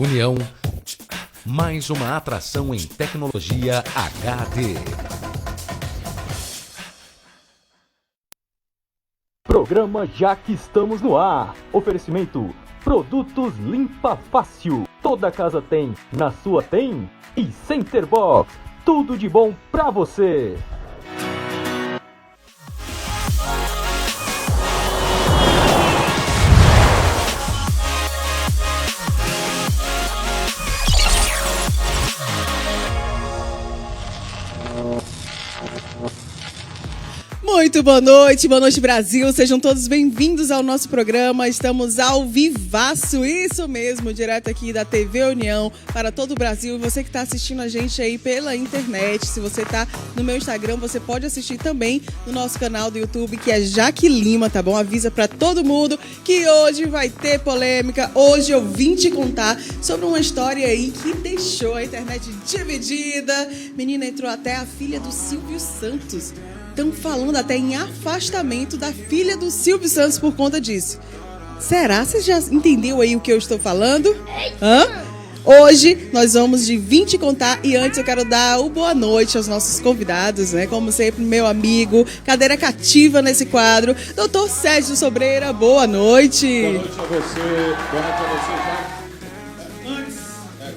União, mais uma atração em tecnologia HD. Programa Já que estamos no ar. Oferecimento: Produtos Limpa Fácil. Toda casa tem, na sua tem. E Center Box, tudo de bom pra você. Muito boa noite Brasil, sejam todos bem-vindos ao nosso programa, estamos ao vivaço, isso mesmo, direto aqui da TV União para todo o Brasil. E você que está assistindo a gente aí pela internet, se você está no meu Instagram, você pode assistir também no nosso canal do YouTube, que é Jaque Lima, tá bom? Avisa para todo mundo que hoje vai ter polêmica. Hoje eu vim te contar sobre uma história aí que deixou a internet dividida. Menina, entrou até a filha do Silvio Santos. Estão falando até em afastamento da filha do Silvio Santos por conta disso. Será? Você já entendeu aí o que eu estou falando? Hã? Hoje nós vamos de Vim te contar e antes eu quero dar o boa noite aos nossos convidados, né? Como sempre, meu amigo, cadeira cativa nesse quadro, Dr. Sérgio Sobreira, boa noite. Boa noite a você, Antes,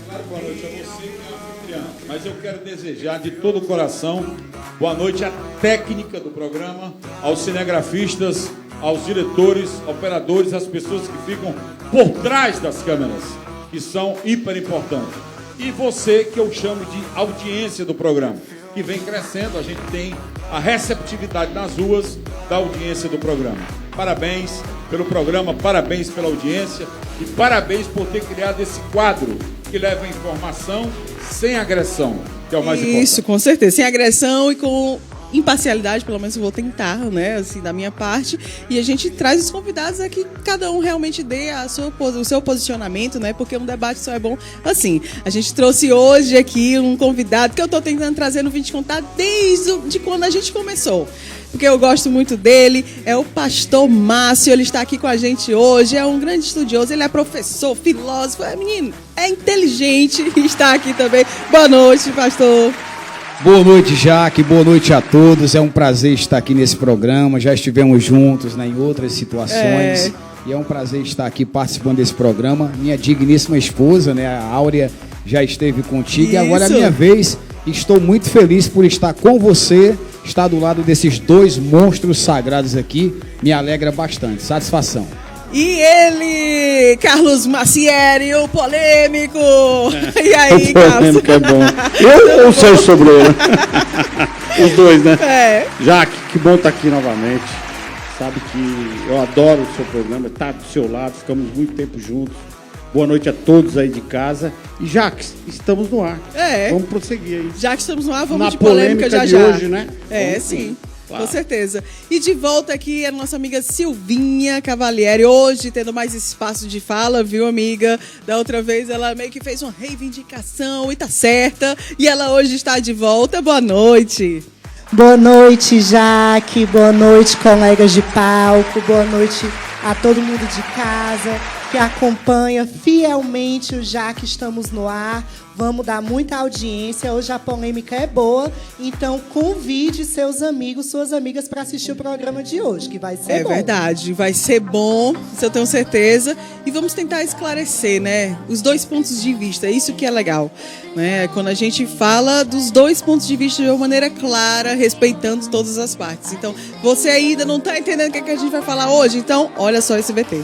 claro, boa noite a você que é anfitriã, mas eu quero desejar de todo o coração boa noite à técnica do programa, aos cinegrafistas, aos diretores, operadores, às pessoas que ficam por trás das câmeras, que são hiper importantes. E você, que eu chamo de audiência do programa, que vem crescendo, a gente tem a receptividade nas ruas da audiência do programa. Parabéns pelo programa, parabéns pela audiência e parabéns por ter criado esse quadro que leva informação sem agressão, que é o mais importante. Isso, com certeza, sem agressão e com imparcialidade, pelo menos eu vou tentar, né, assim, da minha parte, e a gente traz os convidados aqui, cada um realmente dê o seu posicionamento, né, porque um debate só é bom assim. A gente trouxe hoje aqui um convidado que eu tô tentando trazer no Vim te contar desde quando a gente começou, porque eu gosto muito dele, é o pastor Márcio, ele está aqui com a gente hoje, é um grande estudioso, ele é professor, filósofo, menino, é inteligente e está aqui também. Boa noite, pastor. Boa noite, Jaque, boa noite a todos, é um prazer estar aqui nesse programa, já estivemos juntos, né, em outras situações, e é um prazer estar aqui participando desse programa. Minha digníssima esposa, né, a Áurea, já esteve contigo. Isso. E agora é a minha vez, estou muito feliz por estar com você, estar do lado desses dois monstros sagrados aqui, me alegra bastante, satisfação. E ele, Carlos Macieri, o polêmico. E aí, o polêmico é bom. Eu ou o Sérgio Sobreira? Os dois, né? É. Jaque, que bom estar aqui novamente. Sabe que eu adoro o seu programa, estar do seu lado, ficamos muito tempo juntos. Boa noite a todos aí de casa. E Jaque, estamos no ar. Vamos prosseguir aí. Já que estamos no ar, vamos na de polêmica já de já. Hoje, né? Vamos sim. Claro. Com certeza. E de volta aqui a nossa amiga Silvinha Cavalieri, hoje tendo mais espaço de fala, viu, amiga? Da outra vez ela meio que fez uma reivindicação e tá certa. E ela hoje está de volta. Boa noite. Boa noite, Jaque. Boa noite, colegas de palco. Boa noite a todo mundo de casa que acompanha fielmente o Jaque Estamos no Ar. Vamos dar muita audiência, hoje a polêmica é boa, então convide seus amigos, suas amigas para assistir o programa de hoje, que vai ser bom. É verdade, vai ser bom, isso eu tenho certeza. E vamos tentar esclarecer, né, os dois pontos de vista, isso que é legal, né? Quando a gente fala dos dois pontos de vista de uma maneira clara, respeitando todas as partes. Então, você ainda não está entendendo o que a gente vai falar hoje, então olha só esse VT.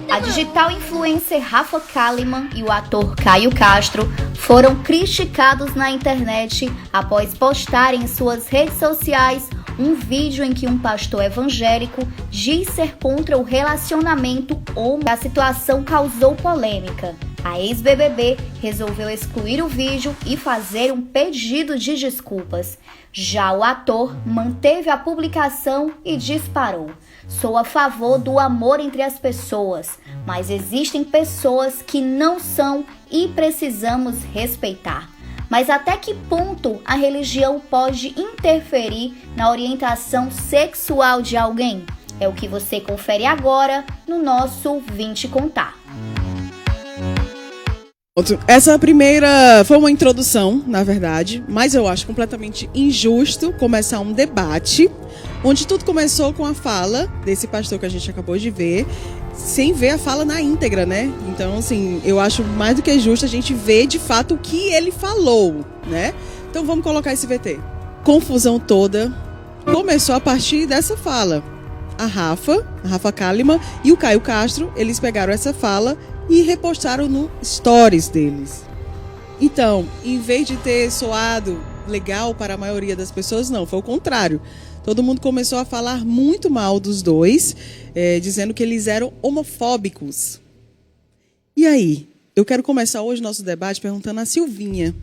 A digital influencer Rafa Kalimann e o ator Caio Castro foram criticados na internet após postarem em suas redes sociais um vídeo em que um pastor evangélico diz ser contra o relacionamento homo. A situação causou polêmica. A ex-BBB resolveu excluir o vídeo e fazer um pedido de desculpas. Já o ator manteve a publicação e disparou: "Sou a favor do amor entre as pessoas, mas existem pessoas que não são e precisamos respeitar." Mas até que ponto a religião pode interferir na orientação sexual de alguém? É o que você confere agora no nosso Vim te contar. Essa primeira foi uma introdução, na verdade, mas eu acho completamente injusto começar um debate onde tudo começou com a fala desse pastor que a gente acabou de ver, sem ver a fala na íntegra, né? Então, assim, eu acho mais do que justo a gente ver de fato o que ele falou, né? Então vamos colocar esse VT. Confusão toda começou a partir dessa fala. A Rafa Kalimann e o Caio Castro, eles pegaram essa fala e repostaram no stories deles. Então, em vez de ter soado legal para a maioria das pessoas, não, foi o contrário. Todo mundo começou a falar muito mal dos dois, dizendo que eles eram homofóbicos. E aí, eu quero começar hoje o nosso debate perguntando a Silvinha.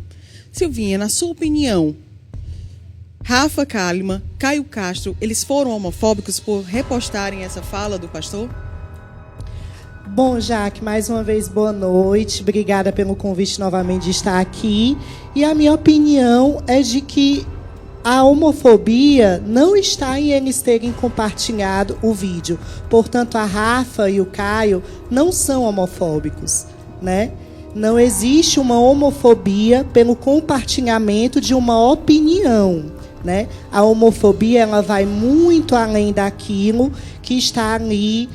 Silvinha, na sua opinião, Rafa Kalimann, Caio Castro, eles foram homofóbicos por repostarem essa fala do pastor? Bom, Jaque, mais uma vez, boa noite. Obrigada pelo convite novamente de estar aqui. E a minha opinião é de que a homofobia não está em eles terem compartilhado o vídeo. Portanto, a Rafa e o Caio não são homofóbicos, né? Não existe uma homofobia pelo compartilhamento de uma opinião, né? A homofobia, ela vai muito além daquilo que está ali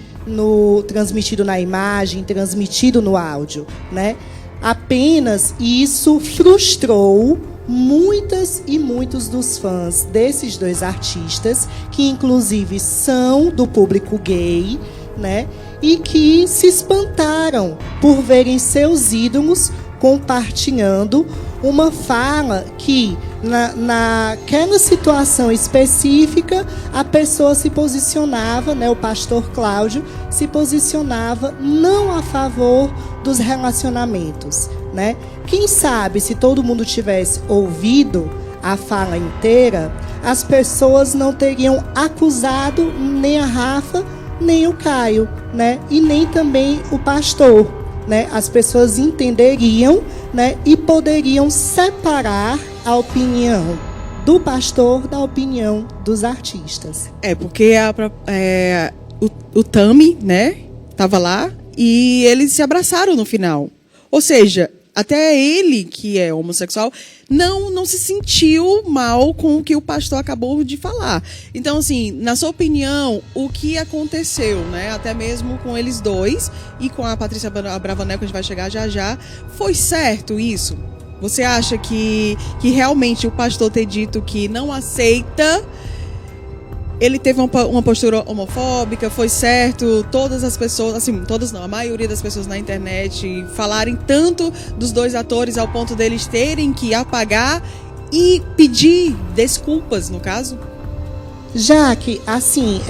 transmitido na imagem, transmitido no áudio, né? Apenas isso frustrou muitas e muitos dos fãs desses dois artistas, que inclusive são do público gay, né? E que se espantaram por verem seus ídolos compartilhando uma fala que, naquela situação específica, a pessoa se posicionava, né, o pastor Cláudio, se posicionava não a favor dos relacionamentos, né? Quem sabe, se todo mundo tivesse ouvido a fala inteira, as pessoas não teriam acusado nem a Rafa, nem o Caio, né? E nem também o pastor, né? As pessoas entenderiam, né? E poderiam separar a opinião do pastor da opinião dos artistas. Porque o Tami, né, estava lá e eles se abraçaram no final. Ou seja, até ele, que é homossexual, não se sentiu mal com o que o pastor acabou de falar. Então, assim, na sua opinião, o que aconteceu, né? Até mesmo com eles dois e com a Patrícia Abravanel, que a gente vai chegar já, foi certo isso? Você acha que realmente o pastor ter dito que não aceita, ele teve uma postura homofóbica, foi certo? Todas as pessoas, assim, todas não, a maioria das pessoas na internet falarem tanto dos dois atores ao ponto deles terem que apagar e pedir desculpas, no caso? Jaque, assim,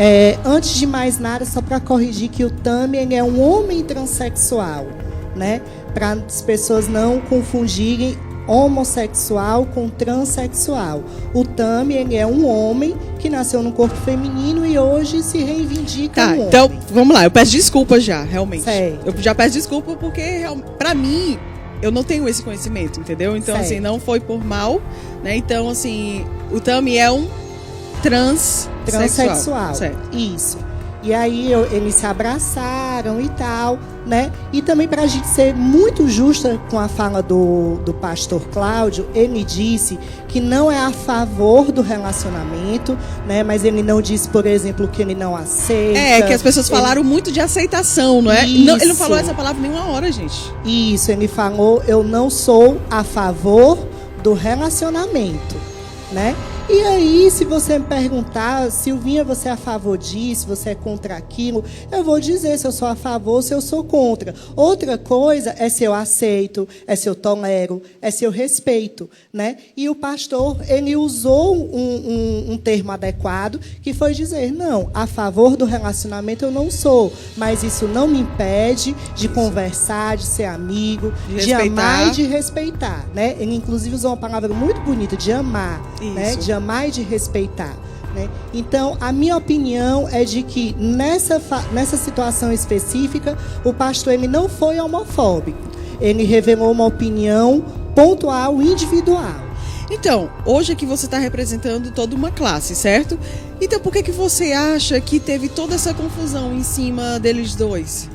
antes de mais nada, só para corrigir que o Tami, ele é um homem transexual, né? Para as pessoas não confundirem homossexual com transexual. O Tami, ele é um homem que nasceu no corpo feminino e hoje se reivindica um homem. Então, vamos lá, eu peço desculpa já, realmente. Certo. Eu já peço desculpa porque, pra mim, eu não tenho esse conhecimento, entendeu? Então, certo, assim, não foi por mal, né? Então, assim, o Tami é um transexual. Certo. Isso. E aí eles se abraçaram e tal, né? E também, para a gente ser muito justa com a fala do pastor Cláudio, ele disse que não é a favor do relacionamento, né? Mas ele não disse, por exemplo, que ele não aceita. Que as pessoas falaram muito de aceitação, não é? Não, ele não falou essa palavra nenhuma hora, gente. Isso, ele falou, eu não sou a favor do relacionamento, né? E aí, se você me perguntar, Silvinha, você é a favor disso, você é contra aquilo, eu vou dizer se eu sou a favor ou se eu sou contra. Outra coisa é se eu aceito, é se eu tolero, é se eu respeito, né? E o pastor, ele usou um termo adequado, que foi dizer, não, a favor do relacionamento eu não sou, mas isso não me impede de conversar, de ser amigo, de amar e de respeitar, né? Ele, inclusive, usou uma palavra muito bonita, de amar, né? De amar e de respeitar, né? Então, a minha opinião é de que nessa situação específica, o pastor, ele não foi homofóbico. Ele revelou uma opinião pontual, individual. Então, hoje aqui você está representando toda uma classe, certo? Então, por que você acha que teve toda essa confusão em cima deles dois?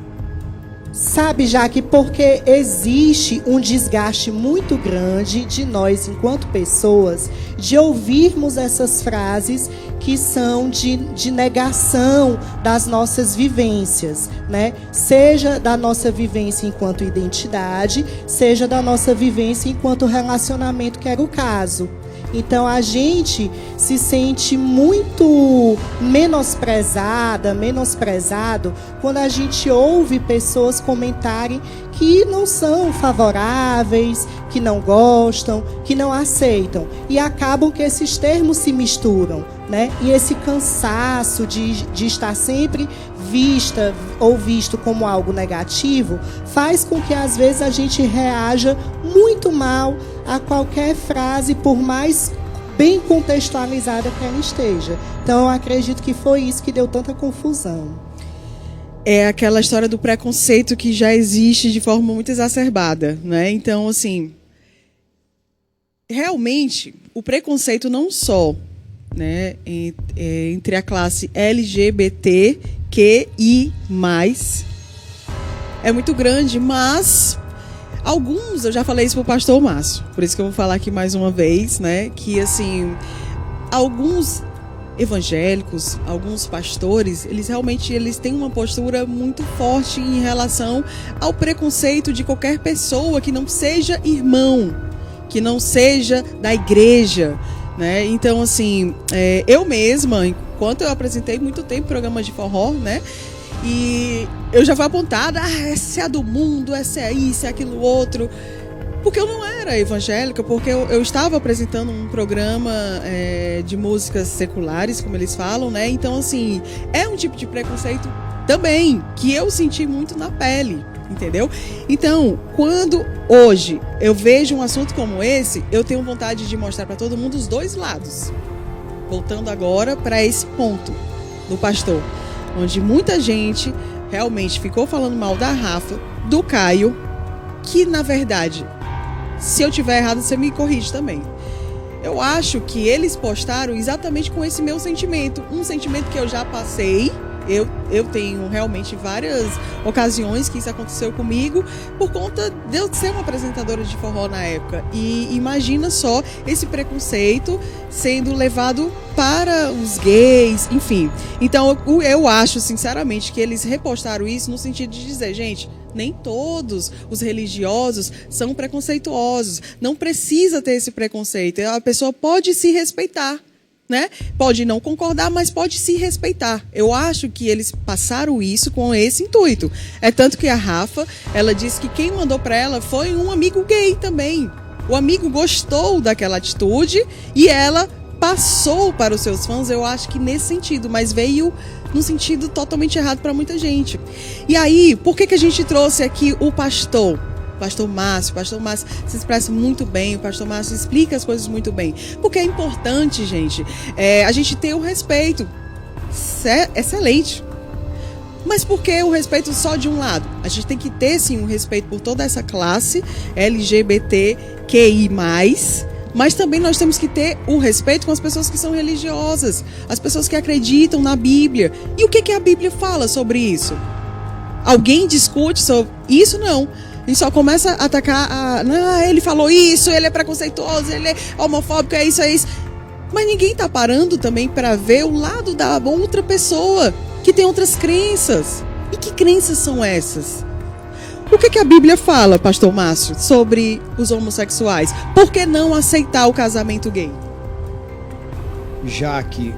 Sabe, Jaque, porque existe um desgaste muito grande de nós, enquanto pessoas, de ouvirmos essas frases que são de negação das nossas vivências, né? Seja da nossa vivência enquanto identidade, seja da nossa vivência enquanto relacionamento, que era o caso. Então, a gente se sente muito menosprezado quando a gente ouve pessoas comentarem que não são favoráveis, que não gostam, que não aceitam. E acabam que esses termos se misturam, né? E esse cansaço de estar sempre vista ou visto como algo negativo faz com que, às vezes, a gente reaja muito mal a qualquer frase, por mais bem contextualizada que ela esteja. Então, eu acredito que foi isso que deu tanta confusão. É aquela história do preconceito que já existe de forma muito exacerbada, né? Então, assim, realmente, o preconceito não só, né, entre a classe LGBTQI+, é muito grande, mas alguns, eu já falei isso pro pastor Márcio, por isso que eu vou falar aqui mais uma vez, né, que assim, alguns evangélicos, alguns pastores, eles têm uma postura muito forte em relação ao preconceito de qualquer pessoa que não seja irmão, que não seja da igreja, né? Então, assim, eu mesma, enquanto eu apresentei muito tempo programas de forró, né? E eu já fui apontada, essa é a do mundo, essa é isso, é aquilo outro. Porque eu não era evangélica, porque eu estava apresentando um programa de músicas seculares, como eles falam, né? Então, assim, é um tipo de preconceito também, que eu senti muito na pele, entendeu? Então, quando hoje eu vejo um assunto como esse, eu tenho vontade de mostrar para todo mundo os dois lados. Voltando agora para esse ponto do pastor, onde muita gente realmente ficou falando mal da Rafa, do Caio, que, na verdade, se eu tiver errado, você me corrige também. Eu acho que eles postaram exatamente com esse meu sentimento. Um sentimento que eu já passei. Eu tenho realmente várias ocasiões que isso aconteceu comigo por conta de eu ser uma apresentadora de forró na época. E imagina só esse preconceito sendo levado para os gays, enfim. Então eu acho, sinceramente, que eles repostaram isso no sentido de dizer, gente, nem todos os religiosos são preconceituosos. Não precisa ter esse preconceito. A pessoa pode se respeitar, né? Pode não concordar, mas pode se respeitar. Eu acho que eles passaram isso com esse intuito. É tanto que a Rafa, ela disse que quem mandou para ela foi um amigo gay também. O amigo gostou daquela atitude e ela passou para os seus fãs, eu acho que nesse sentido, mas veio num sentido totalmente errado para muita gente. E aí, por que a gente trouxe aqui o pastor Márcio se expressa muito bem, o pastor Márcio explica as coisas muito bem, porque é importante, gente, a gente ter o respeito, excelente, mas por que o respeito só de um lado? A gente tem que ter, sim, um respeito por toda essa classe LGBTQI+, mas também nós temos que ter o respeito com as pessoas que são religiosas, as pessoas que acreditam na Bíblia. E o que a Bíblia fala sobre isso? Alguém discute sobre isso? Não. A gente só começa a atacar, ele falou isso, ele é preconceituoso, ele é homofóbico, é isso. Mas ninguém está parando também para ver o lado da outra pessoa, que tem outras crenças. E que crenças são essas? O que a Bíblia fala, pastor Márcio, sobre os homossexuais? Por que não aceitar o casamento gay? Jaque,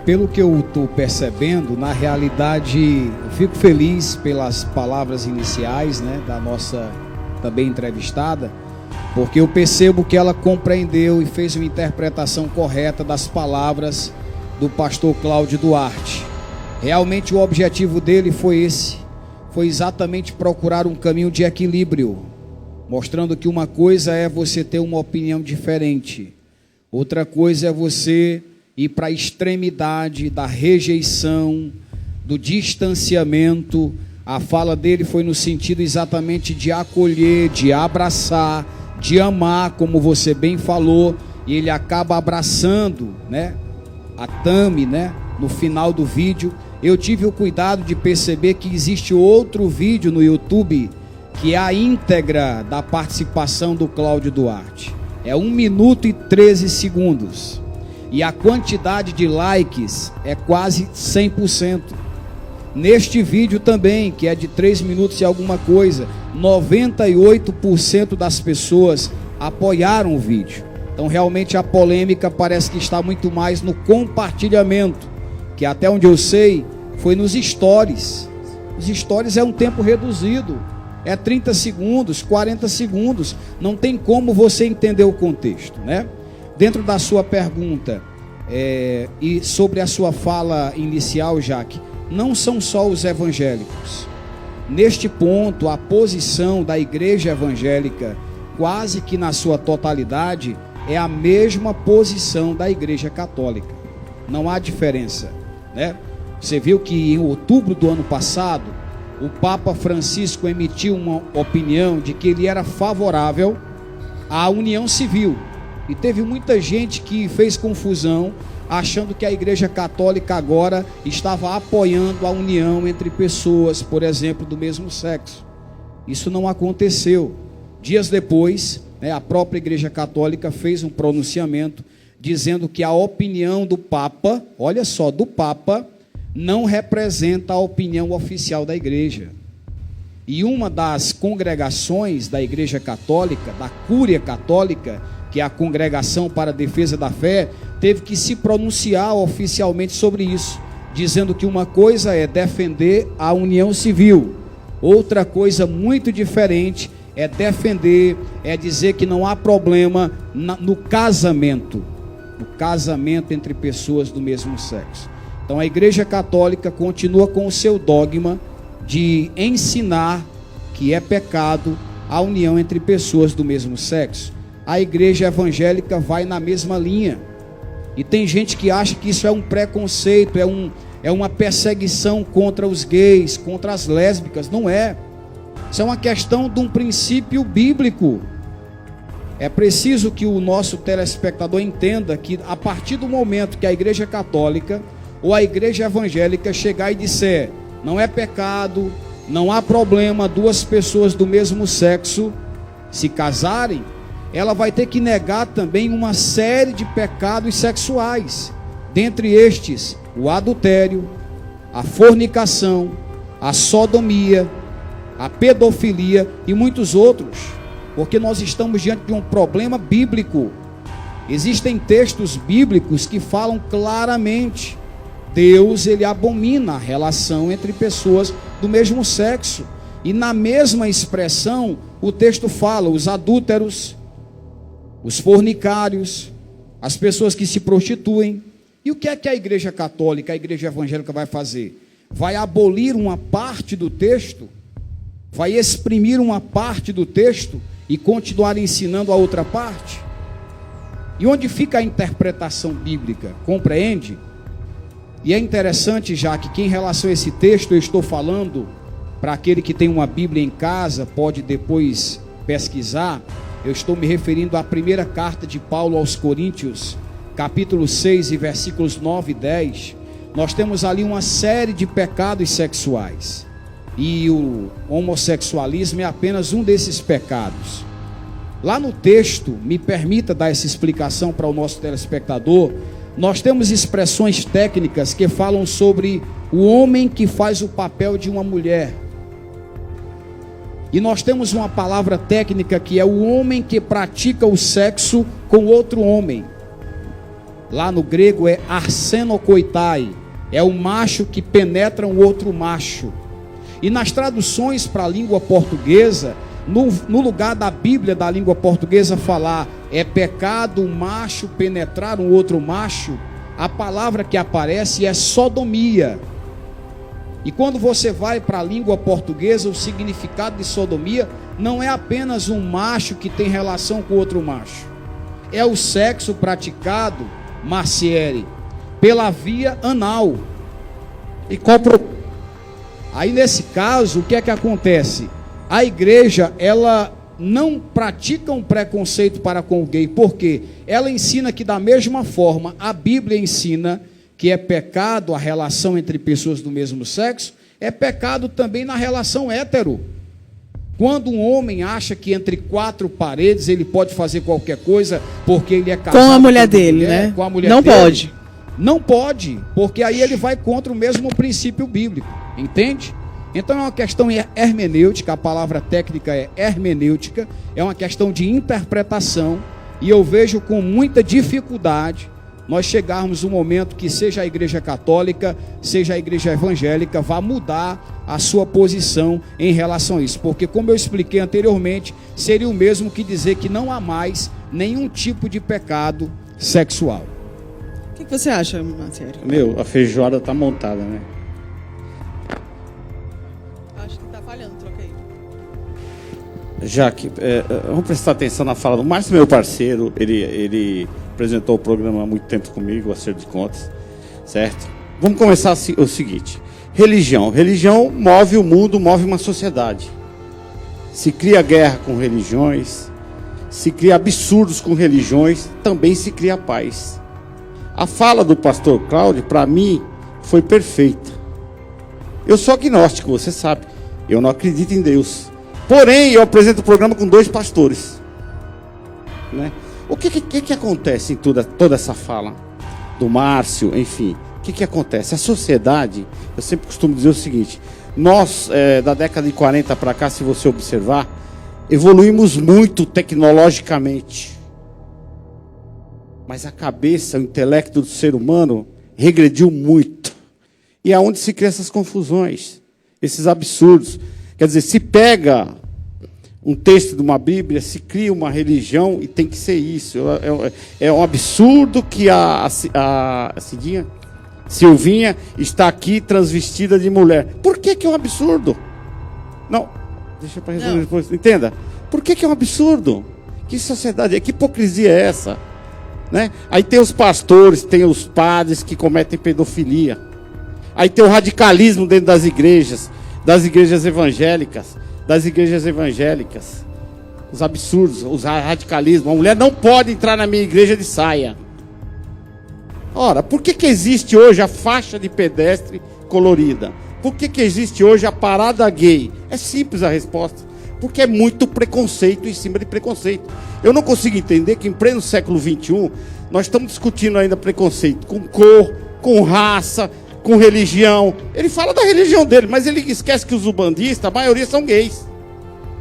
pelo que eu estou percebendo, na realidade, eu fico feliz pelas palavras iniciais, né, da nossa também entrevistada, porque eu percebo que ela compreendeu e fez uma interpretação correta das palavras do pastor Cláudio Duarte. Realmente o objetivo dele foi exatamente procurar um caminho de equilíbrio, mostrando que uma coisa é você ter uma opinião diferente, outra coisa é você ir para a extremidade da rejeição, do distanciamento. A fala dele foi no sentido exatamente de acolher, de abraçar, de amar, como você bem falou, e ele acaba abraçando, né, a Tami, né, no final do vídeo. eu tive o cuidado de perceber que existe outro vídeo no YouTube que é a íntegra da participação do Cláudio Duarte. É 1 minuto e 13 segundos. E a quantidade de likes é quase 100%. Neste vídeo também, que é de 3 minutos e alguma coisa, 98% das pessoas apoiaram o vídeo. Então realmente a polêmica parece que está muito mais no compartilhamento, que até onde eu sei, foi nos stories. Os stories é um tempo reduzido. É 30 segundos, 40 segundos, não tem como você entender o contexto, né? Dentro da sua pergunta e sobre a sua fala inicial, Jaque, não são só os evangélicos. Neste ponto, a posição da igreja evangélica, quase que na sua totalidade, é a mesma posição da igreja católica. Não há diferença, né? Você viu que em outubro do ano passado, o Papa Francisco emitiu uma opinião de que ele era favorável à união civil. E teve muita gente que fez confusão, achando que a Igreja Católica agora estava apoiando a união entre pessoas, por exemplo, do mesmo sexo. Isso não aconteceu. Dias depois, a própria Igreja Católica fez um pronunciamento dizendo que a opinião do Papa, olha só, do Papa, não representa a opinião oficial da igreja. E uma das congregações da Igreja Católica, da Cúria Católica, que é a Congregação para a Defesa da Fé, teve que se pronunciar oficialmente sobre isso, dizendo que uma coisa é defender a união civil, outra coisa muito diferente é defender, é dizer que não há problema no casamento entre pessoas do mesmo sexo. Então a Igreja Católica continua com o seu dogma de ensinar que é pecado a união entre pessoas do mesmo sexo. A Igreja Evangélica vai na mesma linha. E tem gente que acha que isso é um preconceito, é uma perseguição contra os gays, contra as lésbicas. Não é. Isso é uma questão de um princípio bíblico. É preciso que o nosso telespectador entenda que a partir do momento que a Igreja Católica ou a igreja evangélica chegar e disser, não é pecado, não há problema duas pessoas do mesmo sexo se casarem, ela vai ter que negar também uma série de pecados sexuais, dentre estes o adultério, a fornicação, a sodomia, a pedofilia e muitos outros, porque nós estamos diante de um problema bíblico. Existem textos bíblicos que falam claramente: Deus, ele abomina a relação entre pessoas do mesmo sexo. E na mesma expressão, o texto fala: os adúlteros, os fornicários, as pessoas que se prostituem. E o que é que a Igreja Católica, a Igreja Evangélica vai fazer? Vai abolir uma parte do texto? Vai exprimir uma parte do texto e continuar ensinando a outra parte? E onde fica a interpretação bíblica? Compreende? E é interessante, já que em relação a esse texto eu estou falando, para aquele que tem uma Bíblia em casa, pode depois pesquisar, eu estou me referindo à primeira carta de Paulo aos Coríntios, capítulo 6 e versículos 9 e 10, nós temos ali uma série de pecados sexuais, e o homossexualismo é apenas um desses pecados. Lá no texto, me permita dar essa explicação para o nosso telespectador, nós temos expressões técnicas que falam sobre o homem que faz o papel de uma mulher. E nós temos uma palavra técnica que é o homem que pratica o sexo com outro homem. Lá no grego é arsenokoitai, é o macho que penetra um outro macho. E nas traduções para a língua portuguesa, no lugar da Bíblia da língua portuguesa falar é pecado o macho penetrar um outro macho, a palavra que aparece é sodomia. E quando você vai para a língua portuguesa, o significado de sodomia não é apenas um macho que tem relação com outro macho, é o sexo praticado, Marciere, pela via anal. E aí nesse caso, o que é que acontece? A igreja, ela não pratica um preconceito para com o gay, porque ela ensina que da mesma forma a Bíblia ensina que é pecado a relação entre pessoas do mesmo sexo, é pecado também na relação hétero. Quando um homem acha que entre 4 paredes ele pode fazer qualquer coisa porque ele é casado com a mulher dele, né? Com a mulher não dele, pode. Não pode, porque aí ele vai contra o mesmo princípio bíblico, entende? Então é uma questão hermenêutica, a palavra técnica é hermenêutica, é uma questão de interpretação, e eu vejo com muita dificuldade nós chegarmos um momento que seja a igreja católica, seja a igreja evangélica, vá mudar a sua posição em relação a isso. Porque, como eu expliquei anteriormente, seria o mesmo que dizer que não há mais nenhum tipo de pecado sexual. O que você acha, Marcelo? Meu, a feijoada tá montada, né? Acho que tá falhando, troquei. Jaque, vamos prestar atenção na fala do Márcio, meu parceiro. Ele apresentou o programa há muito tempo comigo, o Acerto de Contas, certo? Vamos começar o seguinte: religião. Religião move o mundo, move uma sociedade. Se cria guerra com religiões, se cria absurdos com religiões, também se cria paz. A fala do pastor Cláudio, para mim, foi perfeita. Eu sou agnóstico, você sabe. Eu não acredito em Deus. Porém, eu apresento o programa com 2 pastores, né? O que acontece em toda essa fala do Márcio, enfim? O que acontece? A sociedade, eu sempre costumo dizer o seguinte: nós, da década de 40 para cá, se você observar, evoluímos muito tecnologicamente. Mas a cabeça, o intelecto do ser humano regrediu muito. E é onde se cria essas confusões, esses absurdos. Quer dizer, se pega um texto de uma Bíblia, se cria uma religião e tem que ser isso. É um absurdo que a Silvinha está aqui transvestida de mulher. Por que é um absurdo? Não, deixa para resolver depois. Entenda. Por que é um absurdo? Que sociedade é? Que hipocrisia é essa? Né? Aí tem os pastores, tem os padres que cometem pedofilia. Aí tem o radicalismo dentro das igrejas evangélicas. Os absurdos, os radicalismos. A mulher não pode entrar na minha igreja de saia. Ora, por que existe hoje a faixa de pedestre colorida? Por que existe hoje a parada gay? É simples a resposta. Porque é muito preconceito em cima de preconceito. Eu não consigo entender que em pleno século XXI nós estamos discutindo ainda preconceito com cor, com raça, com religião. Ele fala da religião dele, mas ele esquece que os umbandistas, a maioria são gays.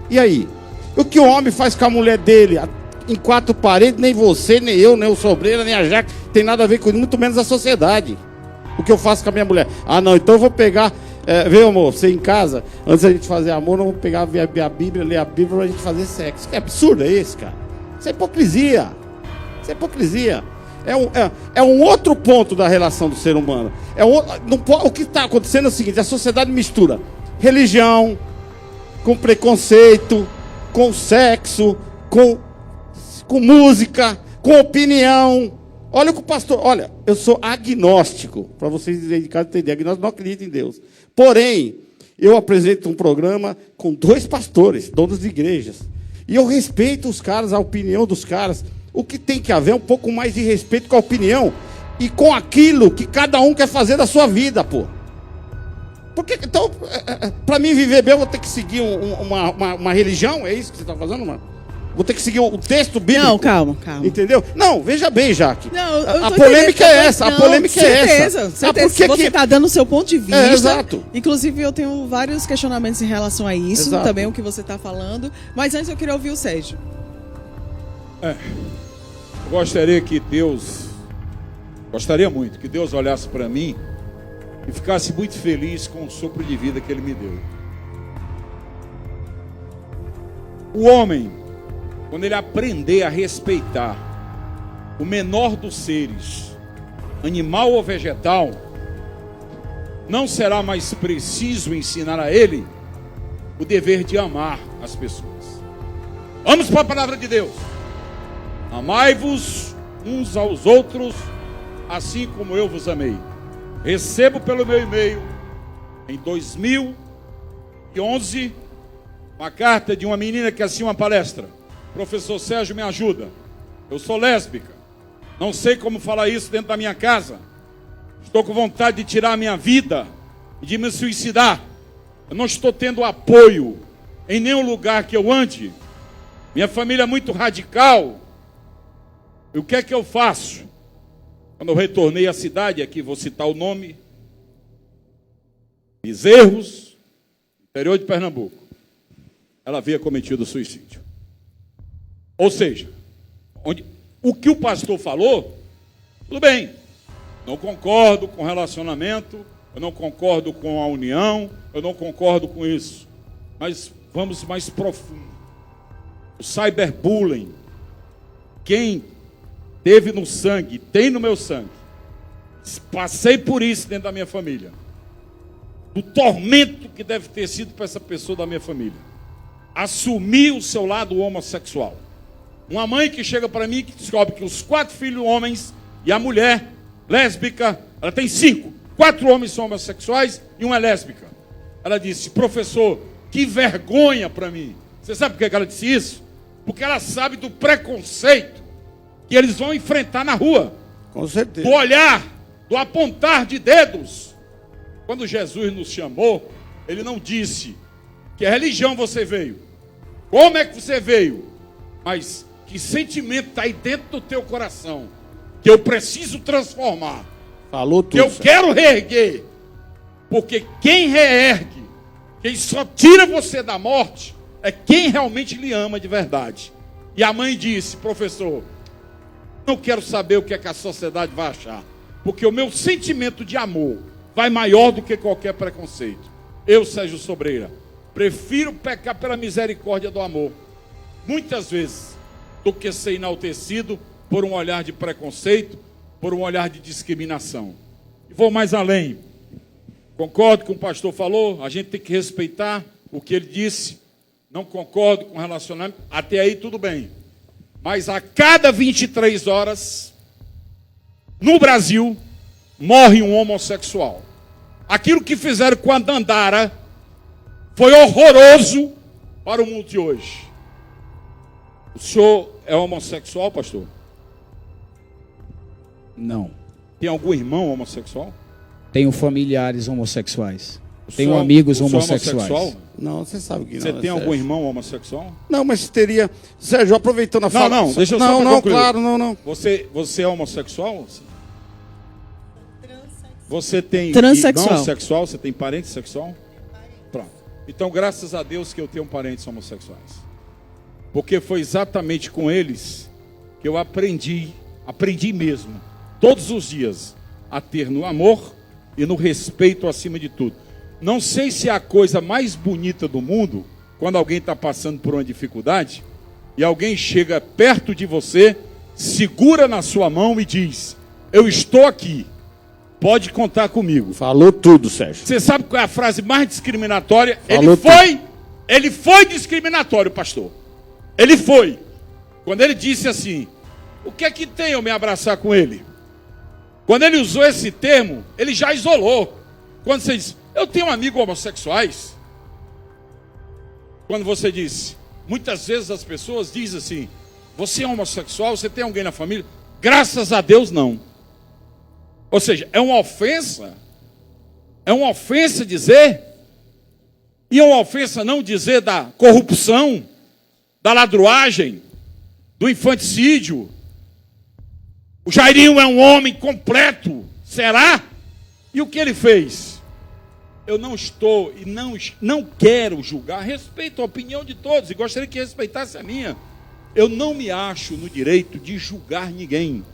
E aí? O que o homem faz com a mulher dele em 4 paredes, nem você, nem eu, nem o Sobreira, nem a Jaque, tem nada a ver com isso, muito menos a sociedade. O que eu faço com a minha mulher? Ah, não, então eu vou pegar... Vê, amor, você em casa, antes da gente fazer amor, não vou pegar a Bíblia, ler a Bíblia pra gente fazer sexo. Que absurdo é esse, cara? Isso é hipocrisia. Isso é hipocrisia. É um outro ponto da relação do ser humano. O que está acontecendo é o seguinte: a sociedade mistura religião com preconceito, com sexo, com música, com opinião. Olha o que o pastor... Olha, eu sou agnóstico, para vocês de casa entenderem. Agnóstico, não acredito em Deus. Porém, eu apresento um programa com 2 pastores, donos de igrejas. E eu respeito os caras, a opinião dos caras. O que tem que haver é um pouco mais de respeito com a opinião e com aquilo que cada um quer fazer da sua vida, pô. Porque, então, para mim viver bem, eu vou ter que seguir uma religião? É isso que você está fazendo, mano? Vou ter que seguir o texto bíblico? Não, calma. Entendeu? Não, veja bem, Jaque. Não, a polêmica é essa. A polêmica é essa. Certeza. Você está dando o seu ponto de vista. Exato. Inclusive, eu tenho vários questionamentos em relação a isso, também o que você está falando. Mas antes eu queria ouvir o Sérgio. Eu gostaria muito que Deus olhasse para mim e ficasse muito feliz com o sopro de vida que Ele me deu. O homem, quando ele aprender a respeitar o menor dos seres, animal ou vegetal, não será mais preciso ensinar a ele o dever de amar as pessoas. Vamos para a palavra de Deus. Amai-vos uns aos outros, assim como eu vos amei. Recebo pelo meu e-mail, em 2011, uma carta de uma menina que assina uma palestra. Professor Sérgio, me ajuda. Eu sou lésbica. Não sei como falar isso dentro da minha casa. Estou com vontade de tirar a minha vida e de me suicidar. Eu não estou tendo apoio em nenhum lugar que eu ande. Minha família é muito radical. E o que é que eu faço? Quando eu retornei à cidade, aqui vou citar o nome, Bezerros, interior de Pernambuco, ela havia cometido suicídio. Ou seja, o que o pastor falou, tudo bem, não concordo com o relacionamento, eu não concordo com a união, eu não concordo com isso, mas vamos mais profundo. O cyberbullying, quem teve no sangue, tem no meu sangue, passei por isso dentro da minha família, do tormento que deve ter sido para essa pessoa da minha família, assumir o seu lado homossexual. Uma mãe que chega para mim e que descobre que os 4 filhos homens e a mulher lésbica, ela tem 5, 4 homens são homossexuais e uma é lésbica. Ela disse: professor, que vergonha para mim. Você sabe por que ela disse isso? Porque ela sabe do preconceito que eles vão enfrentar na rua. Com certeza. Do olhar, do apontar de dedos. Quando Jesus nos chamou, ele não disse que religião você veio, como é que você veio, mas que sentimento está aí dentro do teu coração, que eu preciso transformar. Falou tudo. Que eu quero reerguer. Porque quem reergue, quem só tira você da morte, é quem realmente lhe ama de verdade. E a mãe disse: professor, não quero saber o que é que a sociedade vai achar, porque o meu sentimento de amor vai maior do que qualquer preconceito. Eu, Sérgio Sobreira, prefiro pecar pela misericórdia do amor, muitas vezes, do que ser enaltecido por um olhar de preconceito, por um olhar de discriminação. E vou mais além. Concordo com o que o pastor falou, a gente tem que respeitar o que ele disse. Não concordo com o relacionamento, até aí tudo bem. Mas a cada 23 horas, no Brasil, morre um homossexual. Aquilo que fizeram com a Dandara foi horroroso para o mundo de hoje. O senhor é homossexual, pastor? Não. Tem algum irmão homossexual? Tenho familiares homossexuais. Tenho amigos homossexuais. Homossexual? Não, você sabe que não. Você tem algum irmão homossexual? Não, mas teria... Sérgio, aproveitando a fala... Não, deixa eu só concluir. Claro, não. Você é homossexual? Você tem Transsexual. irmão sexual? Você tem parente sexual? Pronto. Então, graças a Deus que eu tenho parentes homossexuais. Porque foi exatamente com eles que eu aprendi mesmo, todos os dias, a ter no amor e no respeito acima de tudo. Não sei se é a coisa mais bonita do mundo, quando alguém está passando por uma dificuldade, e alguém chega perto de você, segura na sua mão e diz: eu estou aqui, pode contar comigo. Falou tudo, Sérgio. Você sabe qual é a frase mais discriminatória? Falou Ele foi discriminatório, pastor. Ele foi. Quando ele disse assim: o que é que tem eu me abraçar com ele? Quando ele usou esse termo, ele já isolou. Quando você diz: eu tenho amigos homossexuais. Quando você diz, muitas vezes as pessoas dizem assim: você é homossexual, você tem alguém na família? Graças a Deus não. Ou seja, é uma ofensa. É uma ofensa dizer. E é uma ofensa não dizer da corrupção, da ladruagem, do infanticídio. O Jairinho é um homem completo. Será? E o que ele fez? Eu não estou e não quero julgar. Respeito a opinião de todos e gostaria que respeitasse a minha. Eu não me acho no direito de julgar ninguém.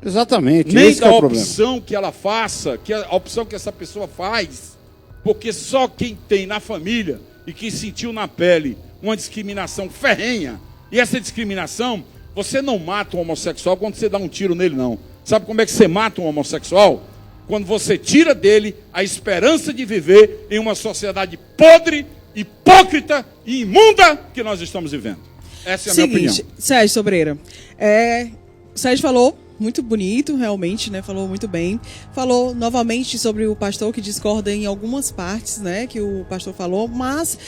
Exatamente. Nem esse da é o problema. opção que ela faça, que a opção que essa pessoa faz. Porque só quem tem na família e que sentiu na pele uma discriminação ferrenha. E essa discriminação, você não mata um homossexual quando você dá um tiro nele, não. Sabe como é que você mata um homossexual? Quando você tira dele a esperança de viver em uma sociedade podre, hipócrita e imunda que nós estamos vivendo. Essa é a minha opinião. Sérgio Sobreira, o Sérgio falou muito bonito, realmente, né? Falou muito bem. Falou novamente sobre o pastor que discorda em algumas partes, né? Que o pastor falou, mas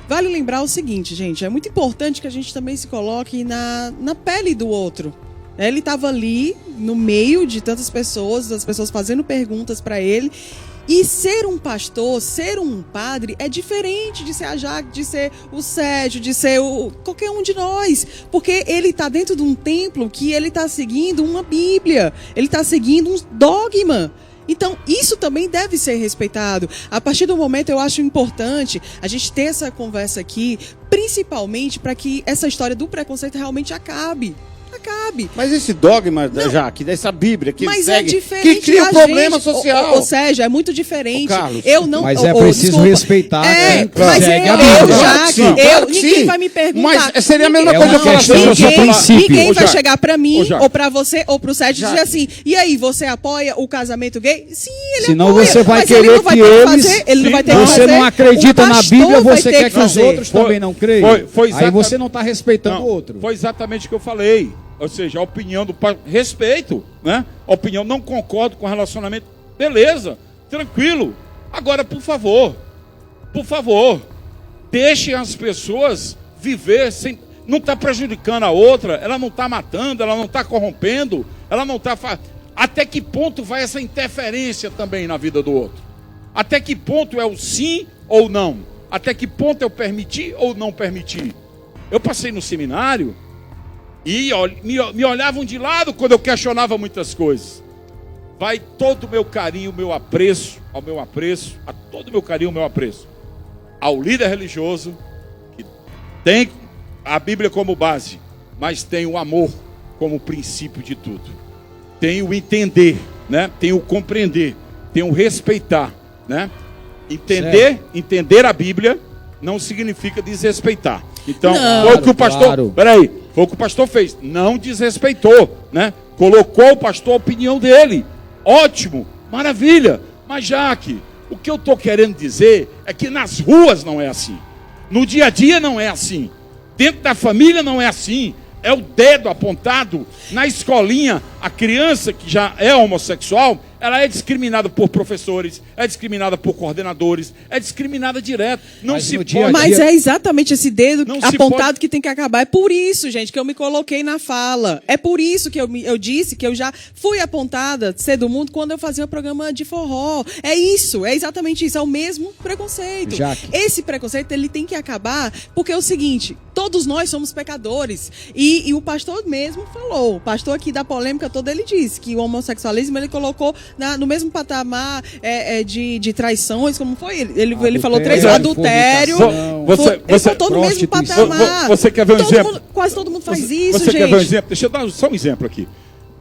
vale lembrar o seguinte, gente, é muito importante que a gente também se coloque na pele do outro. Ele estava ali no meio de tantas pessoas, das pessoas fazendo perguntas para ele. E ser um pastor, ser um padre, é diferente de ser a Jaque, de ser o Sérgio, de ser qualquer um de nós. Porque ele está dentro de um templo que ele está seguindo uma Bíblia. Ele está seguindo um dogma. Então, isso também deve ser respeitado. A partir do momento, eu acho importante a gente ter essa conversa aqui, principalmente para que essa história do preconceito realmente acabe. Mas esse dogma, Jaque, dessa Bíblia que mas segue, é diferente que cria um problema social. Ou Sérgio, é muito diferente. Carlos, mas é preciso respeitar quem segue a Bíblia. Ninguém vai me perguntar. Mas seria a mesma coisa uma questão de princípio. Ninguém vai chegar pra mim, ou pra você, ou pro Sérgio e dizer assim, e aí, você apoia o casamento gay? Sim, ele senão apoia. Você vai querer que eles... Ele não vai ter que fazer. Você não acredita na Bíblia, você quer que os outros também não creiam. Aí você não está respeitando o outro. Foi exatamente o que eu falei. Ou seja, a opinião do pai, respeito, né? A opinião, não concordo com o relacionamento, beleza, tranquilo. Agora, por favor, deixem as pessoas viver sem... Não está prejudicando a outra, ela não está matando, ela não está corrompendo, ela não está... Até que ponto vai essa interferência também na vida do outro? Até que ponto é o sim ou não? Até que ponto é o permitir ou não permitir? Eu passei no seminário... E me olhavam de lado quando eu questionava muitas coisas. Vai todo o meu carinho, meu apreço, a todo o meu carinho, meu apreço, ao líder religioso, que tem a Bíblia como base, mas tem o amor como princípio de tudo. Tem o entender, né? Tem o compreender, tem o respeitar, né? Entender a Bíblia não significa desrespeitar. Então, foi o que o pastor... Peraí, foi o que o pastor fez. Não desrespeitou, né? Colocou o pastor a opinião dele. Ótimo, maravilha. Mas, Jaque, o que eu estou querendo dizer é que nas ruas não é assim. No dia a dia não é assim. Dentro da família não é assim. É o dedo apontado. Na escolinha, a criança que já é homossexual, ela é discriminada por professores, é discriminada por coordenadores, é discriminada direto. Mas é exatamente esse dedo apontado que tem que acabar. É por isso, gente, que eu me coloquei na fala. É por isso que eu disse que eu já fui apontada ser do mundo quando eu fazia um programa de forró. É isso, é exatamente isso. É o mesmo preconceito. Jaque. Esse preconceito, ele tem que acabar, porque é o seguinte, todos nós somos pecadores. E o pastor mesmo falou, o pastor aqui da polêmica toda, ele disse que o homossexualismo ele colocou no mesmo patamar de traições, como foi? Ele falou adultério. Você botou no mesmo patamar. Você quer ver um exemplo? Quase todo mundo faz isso, você gente. Quer ver um exemplo? Deixa eu dar só um exemplo aqui.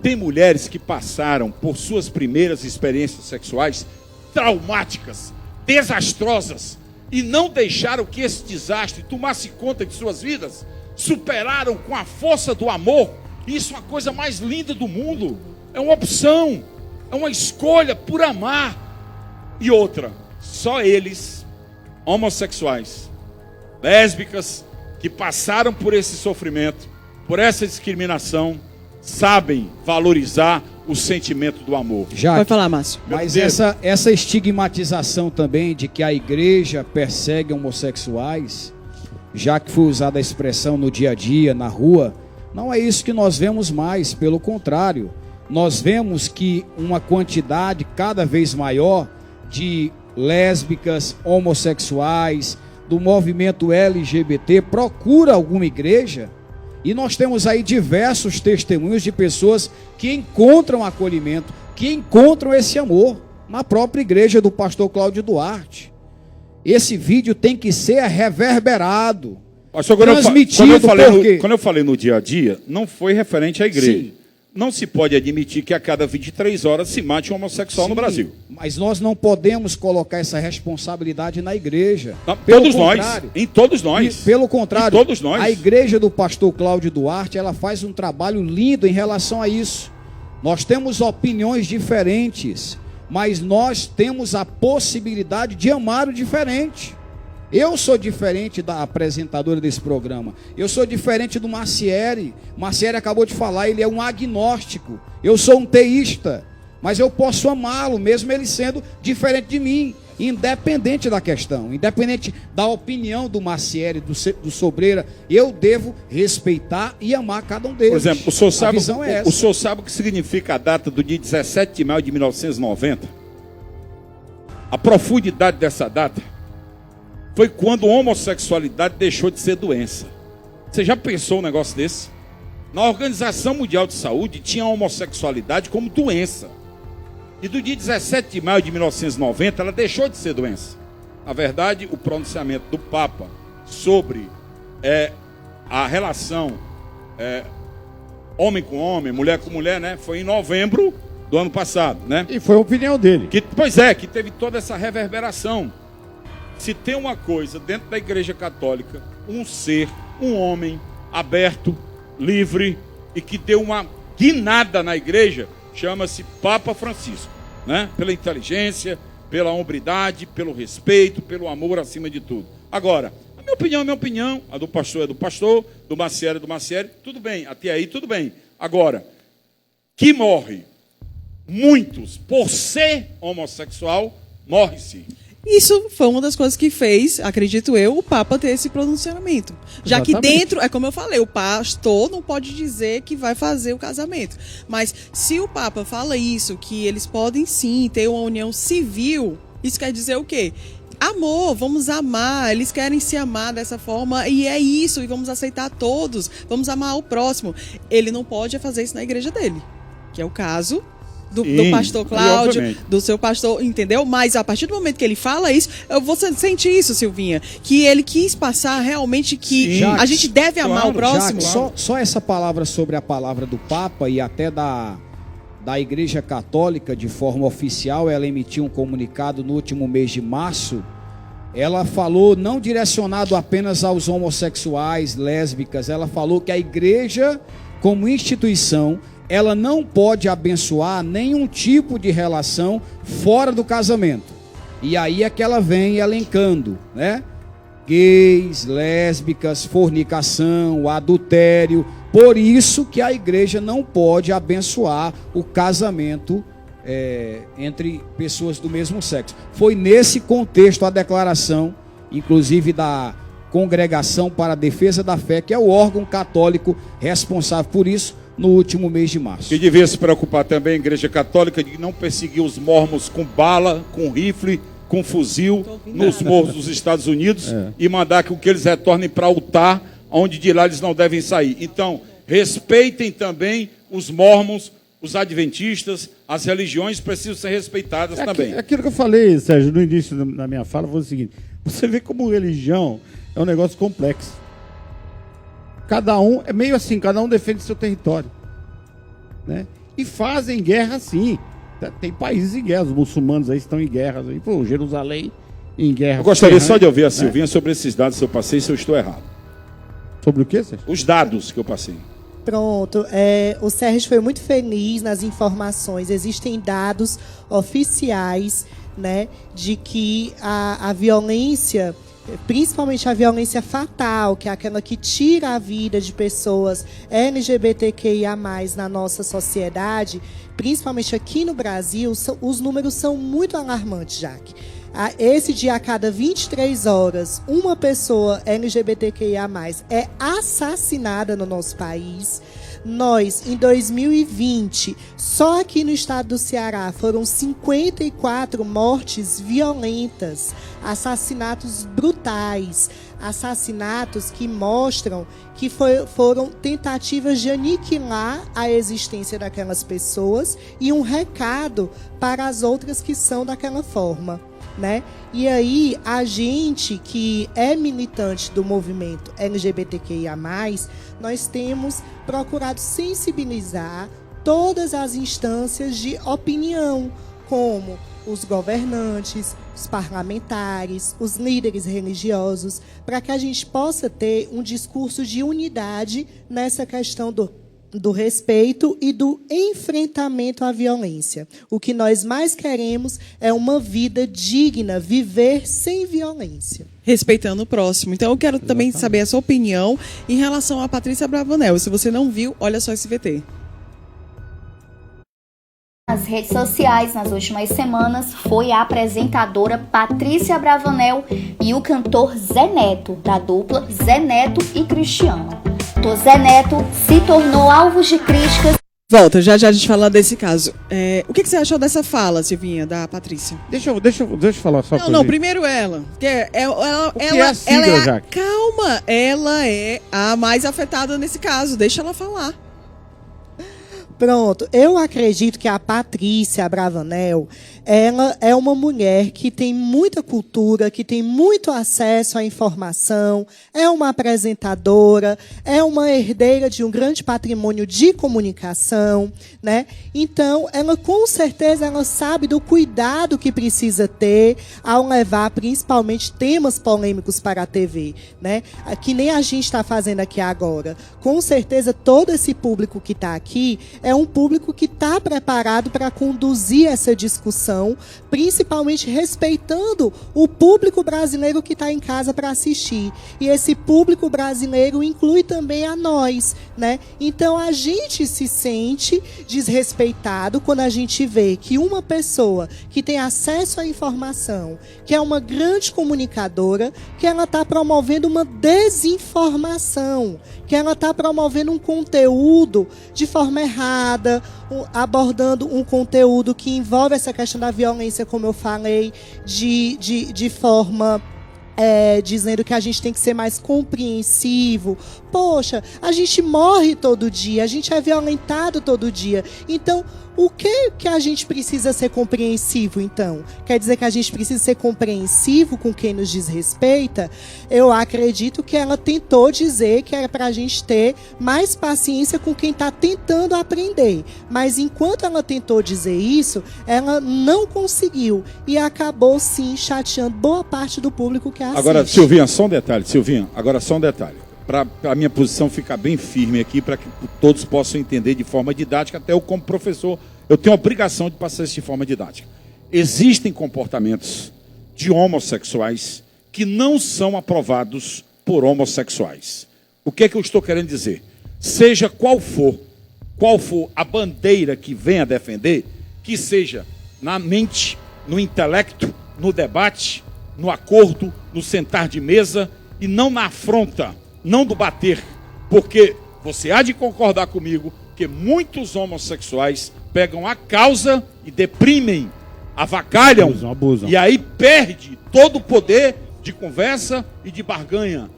Tem mulheres que passaram por suas primeiras experiências sexuais traumáticas, desastrosas, e não deixaram que esse desastre tomasse conta de suas vidas, superaram com a força do amor. Isso é a coisa mais linda do mundo. É uma opção, é uma escolha por amar. E outra, só eles, homossexuais, lésbicas, que passaram por esse sofrimento, por essa discriminação, sabem valorizar o sentimento do amor. Pode falar, Márcio. Mas essa estigmatização também de que a igreja persegue homossexuais, já que foi usada a expressão no dia a dia, na rua, não é isso que nós vemos mais, pelo contrário. Nós vemos que uma quantidade cada vez maior de lésbicas, homossexuais, do movimento LGBT procura alguma igreja, e nós temos aí diversos testemunhos de pessoas que encontram acolhimento, que encontram esse amor na própria igreja do pastor Cláudio Duarte. Esse vídeo tem que ser reverberado, transmitido. Quando eu falei no dia a dia, não foi referente à igreja. Sim. Não se pode admitir que a cada 23 horas se mate um homossexual no Brasil. Mas nós não podemos colocar essa responsabilidade na igreja. Em todos nós. Pelo contrário, em todos nós. A igreja do pastor Cláudio Duarte, ela faz um trabalho lindo em relação a isso. Nós temos opiniões diferentes, mas nós temos a possibilidade de amar o diferente. Eu sou diferente da apresentadora desse programa. Eu sou diferente do Marcieri. Marcieri acabou de falar, ele é um agnóstico. Eu sou um teísta, mas eu posso amá-lo, mesmo ele sendo diferente de mim. independente da questão, independente da opinião do Macieri, do Sobreira, eu devo respeitar e amar cada um deles. Por exemplo, o senhor sabe, é o senhor sabe o que significa a data do dia 17 de maio de 1990? A profundidade dessa data foi quando a homossexualidade deixou de ser doença. Você já pensou um negócio desse? Na Organização Mundial de Saúde tinha a homossexualidade como doença. E do dia 17 de maio de 1990 ela deixou de ser doença. Na verdade, o pronunciamento do Papa sobre a relação homem com homem, mulher com mulher, né, foi em novembro do ano passado, né? E foi a opinião dele. Que teve toda essa reverberação. Se tem uma coisa dentro da Igreja Católica, um ser, um homem aberto, livre e que deu uma guinada na Igreja, chama-se Papa Francisco, né? Pela inteligência, pela hombridade, pelo respeito, pelo amor acima de tudo. Agora, a minha opinião é minha opinião, a do pastor é do pastor, do Macieri é do Macieri, tudo bem, até aí tudo bem. Agora, que morre muitos por ser homossexual, morre sim. Isso foi uma das coisas que fez, acredito eu, o Papa ter esse pronunciamento. Já que dentro, é como eu falei, o pastor não pode dizer que vai fazer o casamento. Mas se o Papa fala isso, que eles podem sim ter uma união civil, isso quer dizer o quê? Amor, vamos amar, eles querem se amar dessa forma e é isso, e vamos aceitar todos, vamos amar o próximo. Ele não pode fazer isso na igreja dele, que é o caso do pastor Cláudio, do seu pastor, entendeu? Mas a partir do momento que ele fala isso, você sente isso, Silvinha, que ele quis passar realmente que a gente deve amar o próximo. Só essa palavra sobre a palavra do Papa e até da Igreja Católica, de forma oficial, ela emitiu um comunicado no último mês de março. Ela falou, não direcionado apenas aos homossexuais, lésbicas, ela falou que a igreja, como instituição, ela não pode abençoar nenhum tipo de relação fora do casamento. E aí é que ela vem elencando, né? Gays, lésbicas, fornicação, adultério. Por isso que a igreja não pode abençoar o casamento entre pessoas do mesmo sexo. Foi nesse contexto a declaração, inclusive da Congregação para a Defesa da Fé, que é o órgão católico responsável por isso, no último mês de março. Que devia se preocupar também a Igreja Católica de não perseguir os mormons com bala, com rifle, com fuzil nos morros dos Estados Unidos e mandar que eles retornem para o altar, onde de lá eles não devem sair. Então, respeitem também os mormons, os adventistas, as religiões precisam ser respeitadas também. Aquilo que eu falei, Sérgio, no início da minha fala, foi o seguinte: você vê como religião é um negócio complexo. Cada um, é meio assim, cada um defende seu território, né? E fazem guerra sim. Tem países em guerra, os muçulmanos aí estão em guerra, aí, pô, Jerusalém em guerra. Eu gostaria só de ouvir a Silvinha sobre esses dados que eu passei, se eu estou errado. Sobre o quê, Sérgio? Os dados que eu passei. Pronto, o Sérgio foi muito feliz nas informações. Existem dados oficiais, né, de que a violência, principalmente a violência fatal, que é aquela que tira a vida de pessoas LGBTQIA+, na nossa sociedade, principalmente aqui no Brasil, os números são muito alarmantes, Jaque. Esse dia, a cada 23 horas, uma pessoa LGBTQIA+, é assassinada no nosso país. Nós, em 2020, só aqui no estado do Ceará, foram 54 mortes violentas, assassinatos brutais, assassinatos que mostram que foram tentativas de aniquilar a existência daquelas pessoas e um recado para as outras que são daquela forma, né? E aí, a gente que é militante do movimento LGBTQIA+, nós temos procurado sensibilizar todas as instâncias de opinião, como os governantes, os parlamentares, os líderes religiosos, para que a gente possa ter um discurso de unidade nessa questão do respeito e do enfrentamento à violência. O que nós mais queremos é uma vida digna, viver sem violência. Respeitando o próximo. Então eu quero também saber a sua opinião em relação a Patrícia Bravanel. Se você não viu, olha só esse VT. nas redes sociais nas últimas semanas foi a apresentadora Patrícia Abravanel e o cantor Zé Neto, da dupla Zé Neto e Cristiano. O Zé Neto se tornou alvo de críticas. Volta, já a gente fala desse caso. O que você achou dessa fala, Silvinha, da Patrícia? Deixa eu falar só uma coisa. Não, primeiro ela. Calma, ela é a mais afetada nesse caso. Deixa ela falar. Pronto, eu acredito que a Patrícia Abravanel, ela é uma mulher que tem muita cultura, que tem muito acesso à informação, é uma apresentadora, é uma herdeira de um grande patrimônio de comunicação, né? Então, ela com certeza ela sabe do cuidado que precisa ter ao levar principalmente temas polêmicos para a TV, né? Que nem a gente está fazendo aqui agora. Com certeza todo esse público que está aqui é um público que está preparado para conduzir essa discussão, principalmente respeitando o público brasileiro que está em casa para assistir. E esse público brasileiro inclui também a nós, né? Então a gente se sente desrespeitado quando a gente vê que uma pessoa que tem acesso à informação, que é uma grande comunicadora, que ela está promovendo uma desinformação, que ela está promovendo um conteúdo de forma errada, abordando um conteúdo que envolve essa questão da violência, como eu falei, de forma... dizendo que a gente tem que ser mais compreensivo. Poxa, a gente morre todo dia, a gente é violentado todo dia. Então, o que a gente precisa ser compreensivo, então? Quer dizer que a gente precisa ser compreensivo com quem nos desrespeita? Eu acredito que ela tentou dizer que era para a gente ter mais paciência com quem está tentando aprender. Mas enquanto ela tentou dizer isso, ela não conseguiu. E acabou, sim, chateando boa parte do público que assiste. Agora, Silvinha, só um detalhe. Para a minha posição ficar bem firme aqui, para que todos possam entender de forma didática, até eu como professor, eu tenho a obrigação de passar isso de forma didática. Existem comportamentos de homossexuais que não são aprovados por homossexuais. O que é que eu estou querendo dizer? Seja qual for a bandeira que venha defender, que seja na mente, no intelecto, no debate, no acordo, no sentar de mesa e não na afronta, não do bater, porque você há de concordar comigo que muitos homossexuais pegam a causa e deprimem, avacalham, abusam. E aí perde todo o poder de conversa e de barganha.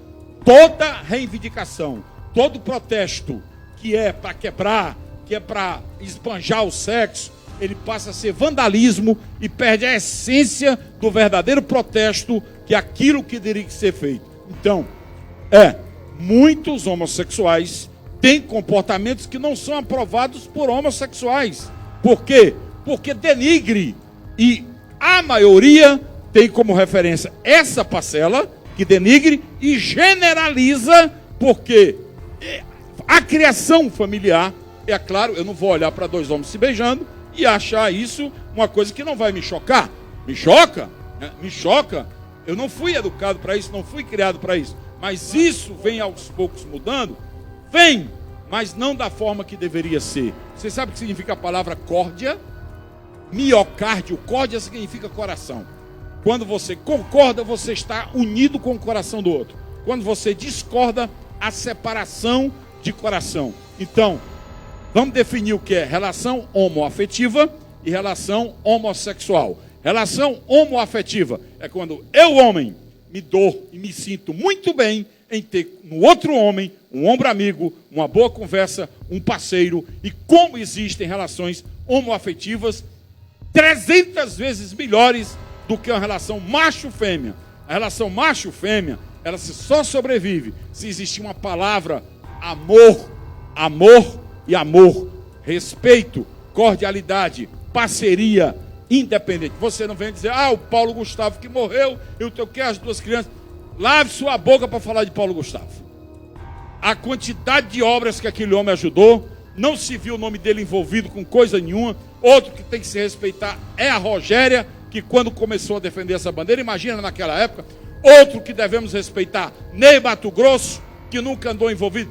Toda reivindicação, todo protesto que é para quebrar, que é para esbanjar o sexo, ele passa a ser vandalismo e perde a essência do verdadeiro protesto, que é aquilo que teria que ser feito. Então, muitos homossexuais têm comportamentos que não são aprovados por homossexuais. Por quê? Porque denigre. E a maioria tem como referência essa parcela que denigre e generaliza, porque a criação familiar, é claro, eu não vou olhar para dois homens se beijando e achar isso uma coisa que não vai me chocar. Me choca, né? Me choca. Eu não fui educado para isso, não fui criado para isso. Mas isso vem aos poucos mudando? Vem, mas não da forma que deveria ser. Você sabe o que significa a palavra córdia? Miocárdio, córdia significa coração. Quando você concorda, você está unido com o coração do outro. Quando você discorda, a separação de coração. Então, vamos definir o que é relação homoafetiva e relação homossexual. Relação homoafetiva é quando eu, homem, me dou e me sinto muito bem em ter no outro homem um ombro amigo, uma boa conversa, um parceiro. E como existem relações homoafetivas 300 vezes melhores do que uma relação macho-fêmea. A relação macho-fêmea, ela só sobrevive se existir uma palavra amor, amor e amor, respeito, cordialidade, parceria, independente. Você não vem dizer, o Paulo Gustavo que morreu, eu toquei as duas crianças. Lave sua boca para falar de Paulo Gustavo. A quantidade de obras que aquele homem ajudou, não se viu o nome dele envolvido com coisa nenhuma. Outro que tem que se respeitar é a Rogéria, que quando começou a defender essa bandeira, imagina naquela época. Outro que devemos respeitar, Ney Mato Grosso, que nunca andou envolvido.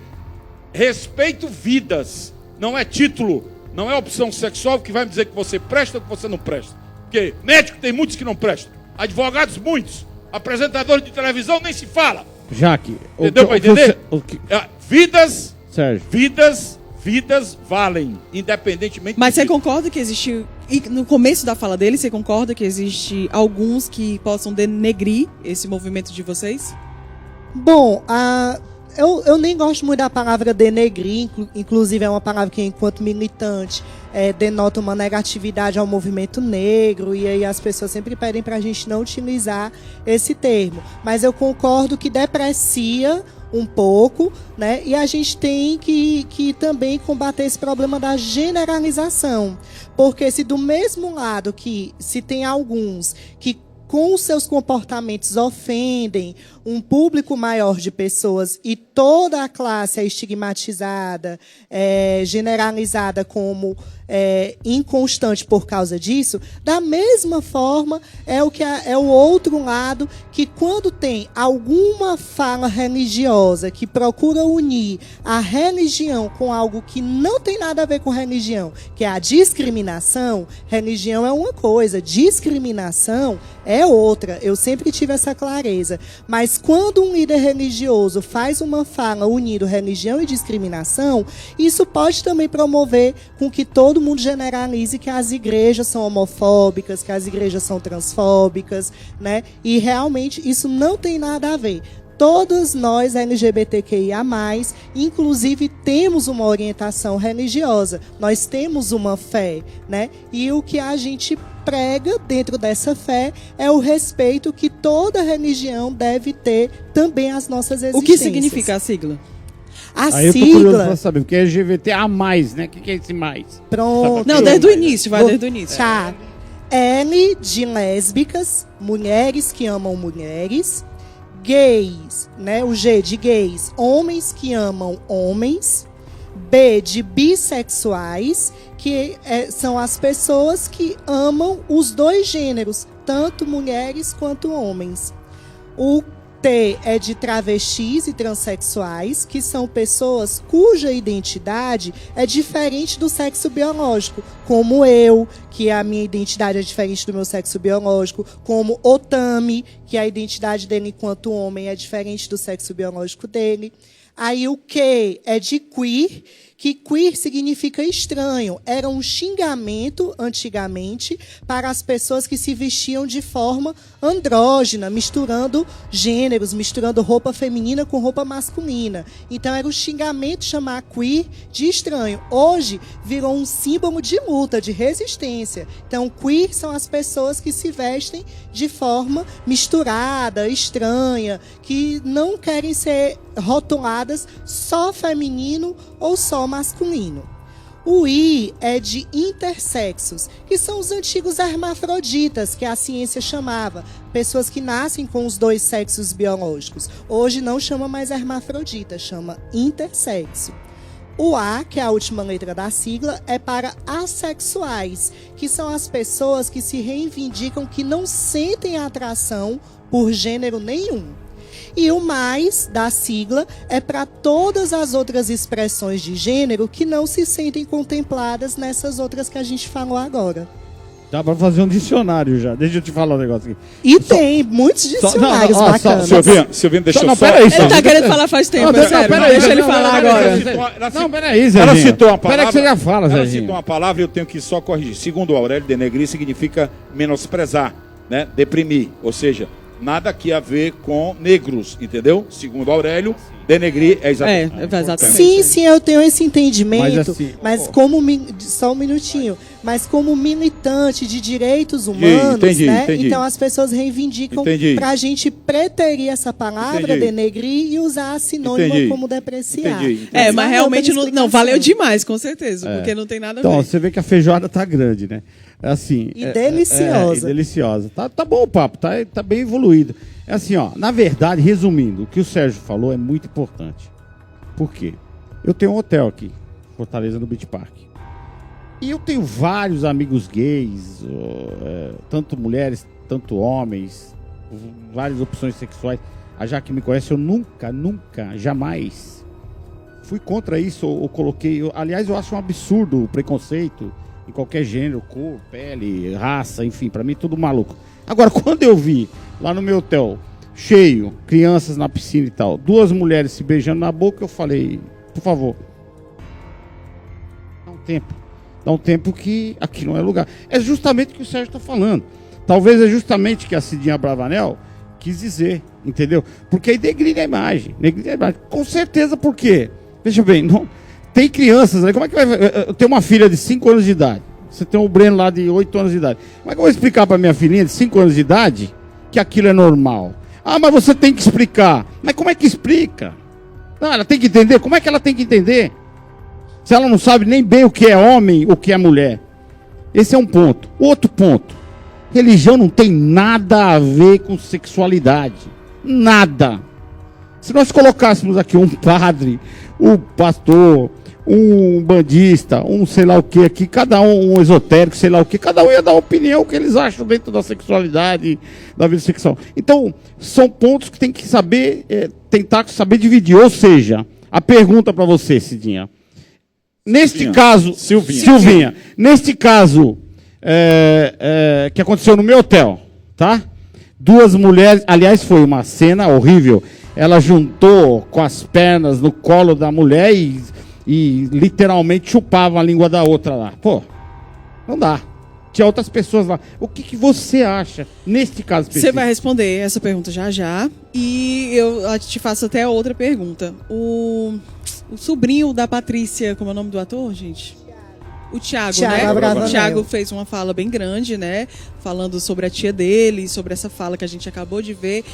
Respeito vidas, não é título, Não é a opção sexual que vai me dizer que você presta ou que você não presta. Porque médico tem muitos que não prestam. Advogados, muitos. Apresentadores de televisão, nem se fala. Jaque, entendeu para entender? Vidas, Sérgio. Vidas valem, independentemente... Mas você concorda que existe... No começo da fala dele, você concorda que existe alguns que possam denegrir esse movimento de vocês? Bom, eu nem gosto muito da palavra denegrir, inclusive é uma palavra que, enquanto militante, denota uma negatividade ao movimento negro, e aí as pessoas sempre pedem para a gente não utilizar esse termo. Mas eu concordo que deprecia um pouco, né? E a gente tem que também combater esse problema da generalização. Porque se do mesmo lado que se tem alguns que com seus comportamentos ofendem um público maior de pessoas e toda a classe é estigmatizada, generalizada como inconstante por causa disso, da mesma forma é o outro lado que, quando tem alguma fala religiosa que procura unir a religião com algo que não tem nada a ver com religião, que é a discriminação. Religião é uma coisa, discriminação é outra. Eu sempre tive essa clareza. Mas quando um líder religioso faz uma fala unindo religião e discriminação, isso pode também promover com que todo mundo generalize que as igrejas são homofóbicas, que as igrejas são transfóbicas, né? E realmente isso não tem nada a ver. Todos nós, LGBTQIA+, inclusive temos uma orientação religiosa. Nós temos uma fé, né? E o que a gente prega dentro dessa fé é o respeito que toda religião deve ter também às nossas existências. O que significa a sigla? A sigla... Eu tô curioso pra saber, porque é LGBT+, né? O que é esse mais? Pronto. Não, desde o início, desde o início. Tá. L de lésbicas, mulheres que amam mulheres. Gays, né? O G de gays, homens que amam homens. B de bissexuais, que são as pessoas que amam os dois gêneros, tanto mulheres quanto homens. O T é de travestis e transexuais, que são pessoas cuja identidade é diferente do sexo biológico, como eu, que a minha identidade é diferente do meu sexo biológico, como Otami, que a identidade dele enquanto homem é diferente do sexo biológico dele. Aí o Q é de queer, que queer significa estranho. Era um xingamento, antigamente, para as pessoas que se vestiam de forma andrógina, misturando gêneros, misturando roupa feminina com roupa masculina. Então era um xingamento chamar queer de estranho. Hoje virou um símbolo de luta, de resistência. Então queer são as pessoas que se vestem de forma misturada, estranha, que não querem ser rotuladas só feminino ou só masculino. O I é de intersexos, que são os antigos hermafroditas, que a ciência chamava, pessoas que nascem com os dois sexos biológicos. Hoje não chama mais hermafrodita, chama intersexo. O A, que é a última letra da sigla, é para assexuais, que são as pessoas que se reivindicam que não sentem atração por gênero nenhum. E o mais, da sigla, é para todas as outras expressões de gênero que não se sentem contempladas nessas outras que a gente falou agora. Dá para fazer um dicionário já. Deixa eu te falar um negócio aqui. E tem muitos dicionários bacanas. Silvino, deixa eu só... Peraí, ele tá querendo falar faz tempo, deixa ele falar agora. Não, peraí, Zé. Ela citou uma palavra. Peraí que você já fala, Zé. Ela citou uma palavra e eu tenho que só corrigir. Segundo o Aurélio, denegrir significa menosprezar, né? Deprimir, ou seja... Nada aqui a ver com negros, entendeu? Segundo Aurélio, denegrir é exatamente. Sim, eu tenho esse entendimento, mas como só um minutinho, mas como militante de direitos humanos, né? Então as pessoas reivindicam para a gente preterir essa palavra, denegrir, e usar sinônimo como depreciar. Mas realmente não valeu demais, com certeza, porque não tem nada a ver. Então, você vê que a feijoada tá grande, né? Assim, e deliciosa. E deliciosa. Tá bom o papo, tá bem evoluído. É assim, ó, na verdade, resumindo, o que o Sérgio falou é muito importante. Por quê? Eu tenho um hotel aqui, Fortaleza, no Beach Park. E eu tenho vários amigos gays, tanto mulheres, tanto homens, várias opções sexuais. A Jaque me conhece, eu nunca, jamais fui contra isso, ou coloquei... aliás, eu acho um absurdo o preconceito em qualquer gênero, cor, pele, raça, enfim, pra mim tudo maluco. Agora, quando eu vi lá no meu hotel, cheio, crianças na piscina e tal, 2 mulheres se beijando na boca, eu falei, por favor, dá um tempo que aqui não é lugar. É justamente o que o Sérgio está falando. Talvez é justamente o que a Cidinha Bravanel quis dizer, entendeu? Porque aí degrida a imagem. Com certeza, por quê? Veja bem, não, tem crianças, né? Como é que vai... Eu tenho uma filha de 5 anos de idade. Você tem o Breno lá de 8 anos de idade. Como é que eu vou explicar para minha filhinha de 5 anos de idade que aquilo é normal? Ah, mas você tem que explicar. Mas como é que explica? Não, ela tem que entender. Como é que ela tem que entender? Se ela não sabe nem bem o que é homem, o que é mulher. Esse é um ponto. Outro ponto. Religião não tem nada a ver com sexualidade. Nada. Se nós colocássemos aqui um padre, um pastor, um bandista, um sei lá o que aqui, cada um esotérico, sei lá o que, cada um ia dar a opinião que eles acham dentro da sexualidade, da vida sexual. Então, são pontos que tem que saber, tentar saber dividir. Ou seja, a pergunta para você, Cidinha. Neste caso, Silvinha, neste caso que aconteceu no meu hotel, tá? 2 mulheres, aliás, foi uma cena horrível. Ela juntou com as pernas no colo da mulher e literalmente chupava a língua da outra lá. Pô, não dá. Tinha outras pessoas lá. O que você acha neste caso específico? Você vai responder essa pergunta já. E eu te faço até outra pergunta. O sobrinho da Patrícia, como é o nome do ator, gente? O Thiago, né? O Thiago fez uma fala bem grande, né? Falando sobre a tia dele, sobre essa fala que a gente acabou de ver.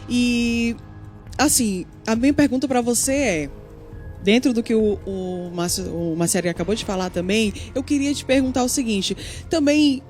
E, assim, a minha pergunta para você é, dentro do que o Marcelo acabou de falar também, eu queria te perguntar o seguinte, também,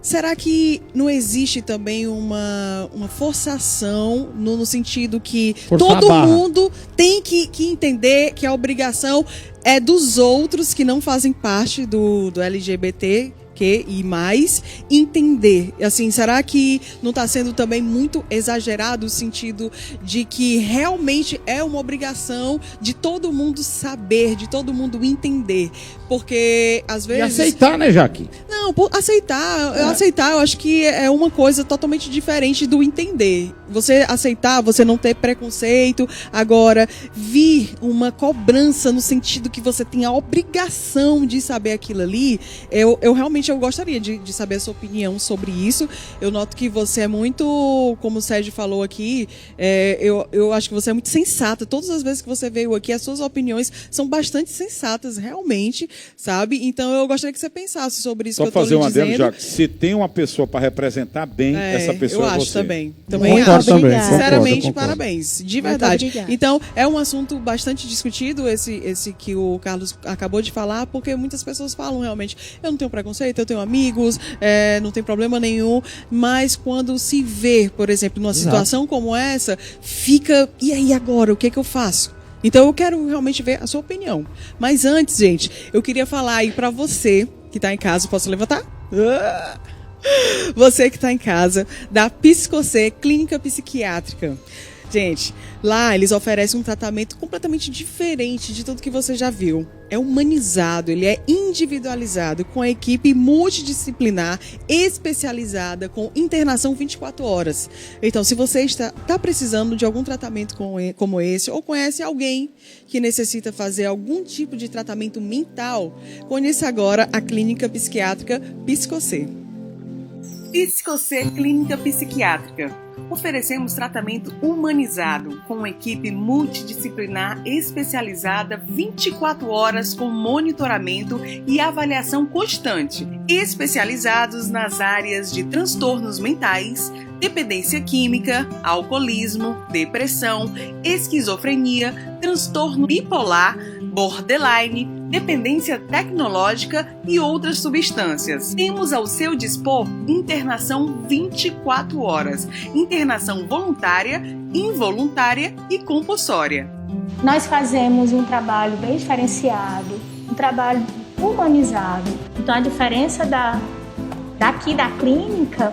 será que não existe também uma forçação no sentido que todo mundo tem que entender que a obrigação é dos outros que não fazem parte do LGBT e mais entender, assim, será que não está sendo também muito exagerado o sentido de que realmente é uma obrigação de todo mundo saber, de todo mundo entender, porque às vezes... E aceitar, né, Jaque? Não, aceitar, eu acho que é uma coisa totalmente diferente do entender. Você aceitar, você não ter preconceito, agora vir uma cobrança no sentido que você tem a obrigação de saber aquilo ali, eu realmente gostaria de saber a sua opinião sobre isso. Eu noto que você é muito, como o Sérgio falou aqui, eu acho que você é muito sensata. Todas as vezes que você veio aqui, as suas opiniões são bastante sensatas, realmente, sabe? Então eu gostaria que você pensasse sobre isso. Só que eu fazer um adendo, Jacques, se tem uma pessoa para representar bem, essa pessoa eu é acho você. Também acho. Sinceramente, concordo. Parabéns. De verdade. Então, é um assunto bastante discutido, esse que o Carlos acabou de falar, porque muitas pessoas falam realmente, eu não tenho preconceito, eu tenho amigos, não tem problema nenhum, mas quando se vê, por exemplo, numa situação como essa, fica, e aí agora, o que é que eu faço? Então eu quero realmente ver a sua opinião. Mas antes, gente, eu queria falar aí pra você que tá em casa, posso levantar? Você que está em casa, da Psicocê, Clínica Psiquiátrica. Gente, lá eles oferecem um tratamento completamente diferente de tudo que você já viu. É humanizado, ele é individualizado, com a equipe multidisciplinar, especializada, com internação 24 horas. Então, se você está precisando de algum tratamento como esse, ou conhece alguém que necessita fazer algum tipo de tratamento mental, conheça agora a Clínica Psiquiátrica Psicocê. Psicocê Clínica Psiquiátrica. Oferecemos tratamento humanizado, com uma equipe multidisciplinar especializada 24 horas com monitoramento e avaliação constante, especializados nas áreas de transtornos mentais, dependência química, alcoolismo, depressão, esquizofrenia, transtorno bipolar, borderline, dependência tecnológica e outras substâncias. Temos ao seu dispor internação 24 horas, internação voluntária, involuntária e compulsória. Nós fazemos um trabalho bem diferenciado, um trabalho humanizado. Então a diferença daqui da clínica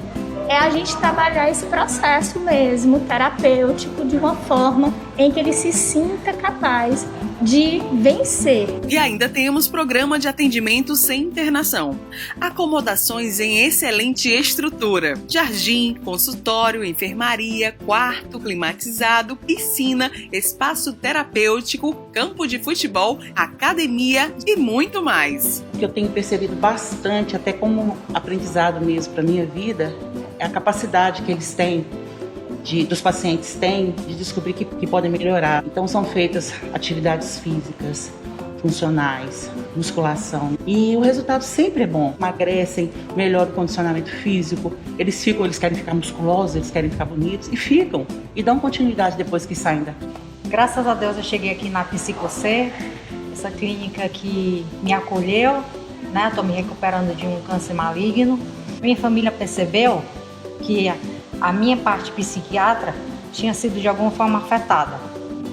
é a gente trabalhar esse processo mesmo, terapêutico, de uma forma em que ele se sinta capaz de vencer. E ainda temos programa de atendimento sem internação. Acomodações em excelente estrutura. Jardim, consultório, enfermaria, quarto climatizado, piscina, espaço terapêutico, campo de futebol, academia e muito mais. O que eu tenho percebido bastante, até como aprendizado mesmo para a minha vida, é a capacidade que eles têm, dos pacientes têm, de descobrir que podem melhorar. Então são feitas atividades físicas, funcionais, musculação. E o resultado sempre é bom. Emagrecem, melhora o condicionamento físico, eles querem ficar musculosos, eles querem ficar bonitos e ficam. E dão continuidade depois que saem daqui. Graças a Deus eu cheguei aqui na Psicocê, essa clínica que me acolheu, né? Estou me recuperando de um câncer maligno. Minha família percebeu que a minha parte psiquiatra tinha sido de alguma forma afetada.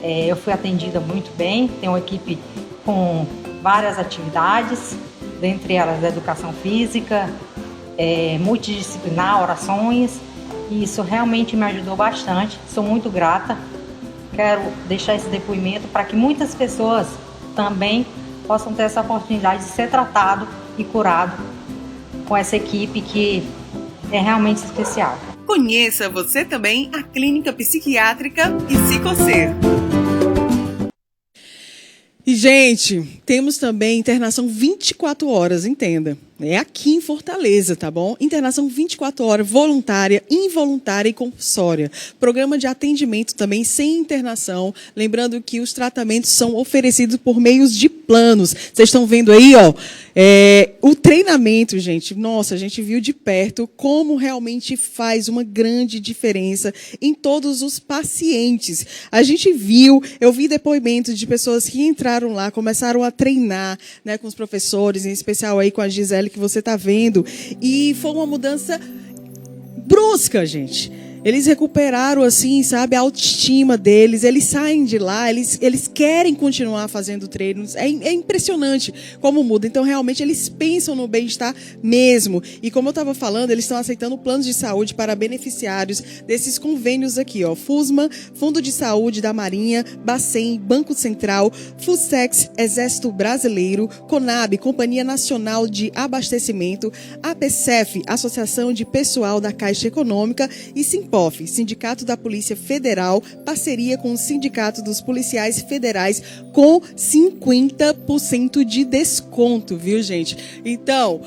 Eu fui atendida muito bem, tenho uma equipe com várias atividades, dentre elas a educação física, multidisciplinar, orações, e isso realmente me ajudou bastante, sou muito grata. Quero deixar esse depoimento para que muitas pessoas também possam ter essa oportunidade de ser tratado e curado com essa equipe que é realmente especial. Conheça você também a Clínica Psiquiátrica Psicocê. E, gente, temos também internação 24 horas, entenda. É aqui em Fortaleza, tá bom? Internação 24 horas, voluntária, involuntária e compulsória. Programa de atendimento também sem internação. Lembrando que os tratamentos são oferecidos por meios de planos. Vocês estão vendo aí, ó, o treinamento, gente. Nossa, a gente viu de perto como realmente faz uma grande diferença em todos os pacientes. A gente viu, eu vi depoimentos de pessoas que entraram lá, começaram a treinar, né, com os professores, em especial aí com a Gisele, que você está vendo, e foi uma mudança brusca, gente. Eles recuperaram, assim, sabe, a autoestima deles, eles saem de lá, eles querem continuar fazendo treinos. É impressionante como muda. Então, realmente, eles pensam no bem-estar mesmo. E como eu estava falando, eles estão aceitando planos de saúde para beneficiários desses convênios aqui, ó. FUSMA, Fundo de Saúde da Marinha, Bacen, Banco Central, FUSEX, Exército Brasileiro, CONAB, Companhia Nacional de Abastecimento, APCEF, Associação de Pessoal da Caixa Econômica, e SIMPOF, Sindicato da Polícia Federal, parceria com o Sindicato dos Policiais Federais, com 50% de desconto, viu, gente? Então,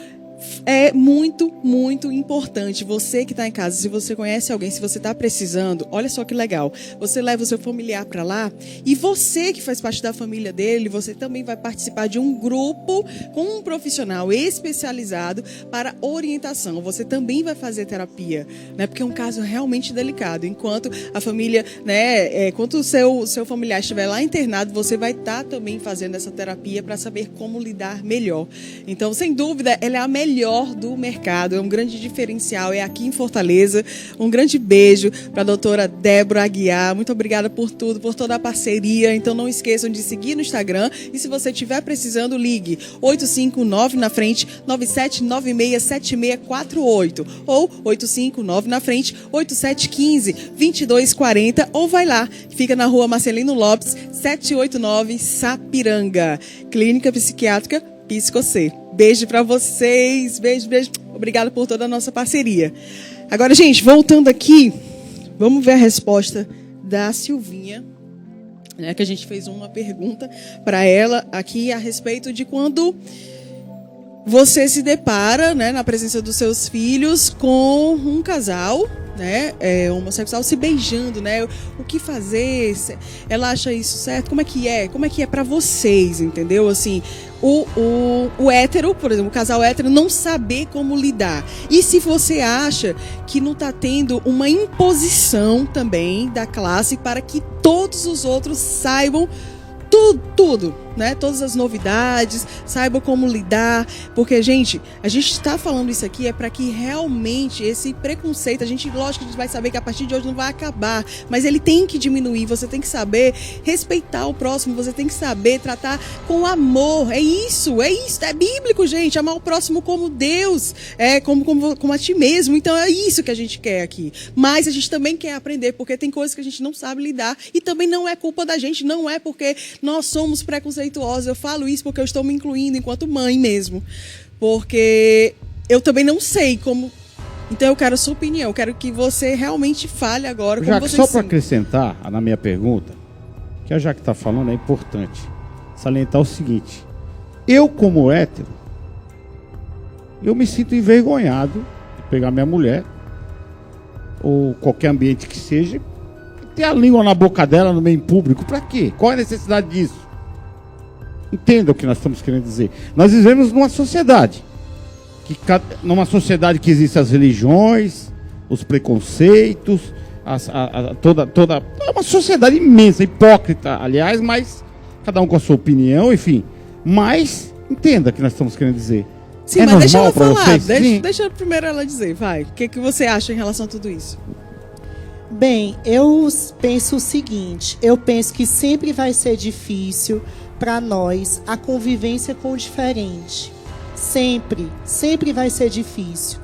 é muito, muito importante. Você que está em casa, se você conhece alguém, se você está precisando, olha só que legal. Você leva o seu familiar para lá e você que faz parte da família dele, você também vai participar de um grupo com um profissional especializado para orientação. Você também vai fazer terapia, né? Porque é um caso realmente delicado. Enquanto a família, né, enquanto o seu familiar estiver lá internado, você vai estar também fazendo essa terapia para saber como lidar melhor. Então, sem dúvida, ela é a melhor do mercado, é um grande diferencial, é aqui em Fortaleza. Um grande beijo para a doutora Débora Aguiar, muito obrigada por tudo, por toda a parceria. Então não esqueçam de seguir no Instagram, e se você estiver precisando, ligue 859 na frente 97967648 ou 859 na frente 8715-2240, ou vai lá, fica na rua Marcelino Lopes 789, Sapiranga. Clínica Psiquiátrica Psicocê. Beijo pra vocês, beijo. Obrigada por toda a nossa parceria. Agora, gente, voltando aqui, vamos ver a resposta da Silvinha, né, que a gente fez uma pergunta para ela aqui a respeito de quando você se depara, né, na presença dos seus filhos com um casal, né, homossexual se beijando, né? O que fazer? Ela acha isso certo? Como é que é? Como é que é para vocês, entendeu? Assim, o hétero, por exemplo, o casal hétero não saber como lidar. E se você acha que não está tendo uma imposição também da classe para que todos os outros saibam tudo, né, todas as novidades, saiba como lidar, porque, gente, a gente está falando isso aqui para que realmente esse preconceito, lógico que a gente vai saber que a partir de hoje não vai acabar, mas ele tem que diminuir, você tem que saber respeitar o próximo, você tem que saber tratar com amor, é isso, é bíblico, gente, amar o próximo como Deus, como a ti mesmo, então é isso que a gente quer aqui, mas a gente também quer aprender, porque tem coisas que a gente não sabe lidar, e também não é culpa da gente, não é porque nós somos preconceituosos, eu falo isso porque eu estou me incluindo enquanto mãe mesmo, porque eu também não sei como. Então eu quero a sua opinião, eu quero que você realmente fale agora como você só para acrescentar na minha pergunta, que a Jaque está falando, é importante salientar o seguinte: eu, como hétero, eu me sinto envergonhado de pegar minha mulher, ou qualquer ambiente que seja, e ter a língua na boca dela no meio público. Para quê? Qual é a necessidade disso? Entenda o que nós estamos querendo dizer. Nós vivemos numa sociedade que existem as religiões, os preconceitos, toda é uma sociedade imensa, hipócrita, aliás, mas cada um com a sua opinião, enfim. Mas entenda o que nós estamos querendo dizer. Sim, mas deixa ela falar, deixa primeiro ela dizer, vai. O que você acha em relação a tudo isso? Bem, eu penso o seguinte, eu penso que sempre vai ser difícil para nós a convivência com o diferente. Sempre vai ser difícil.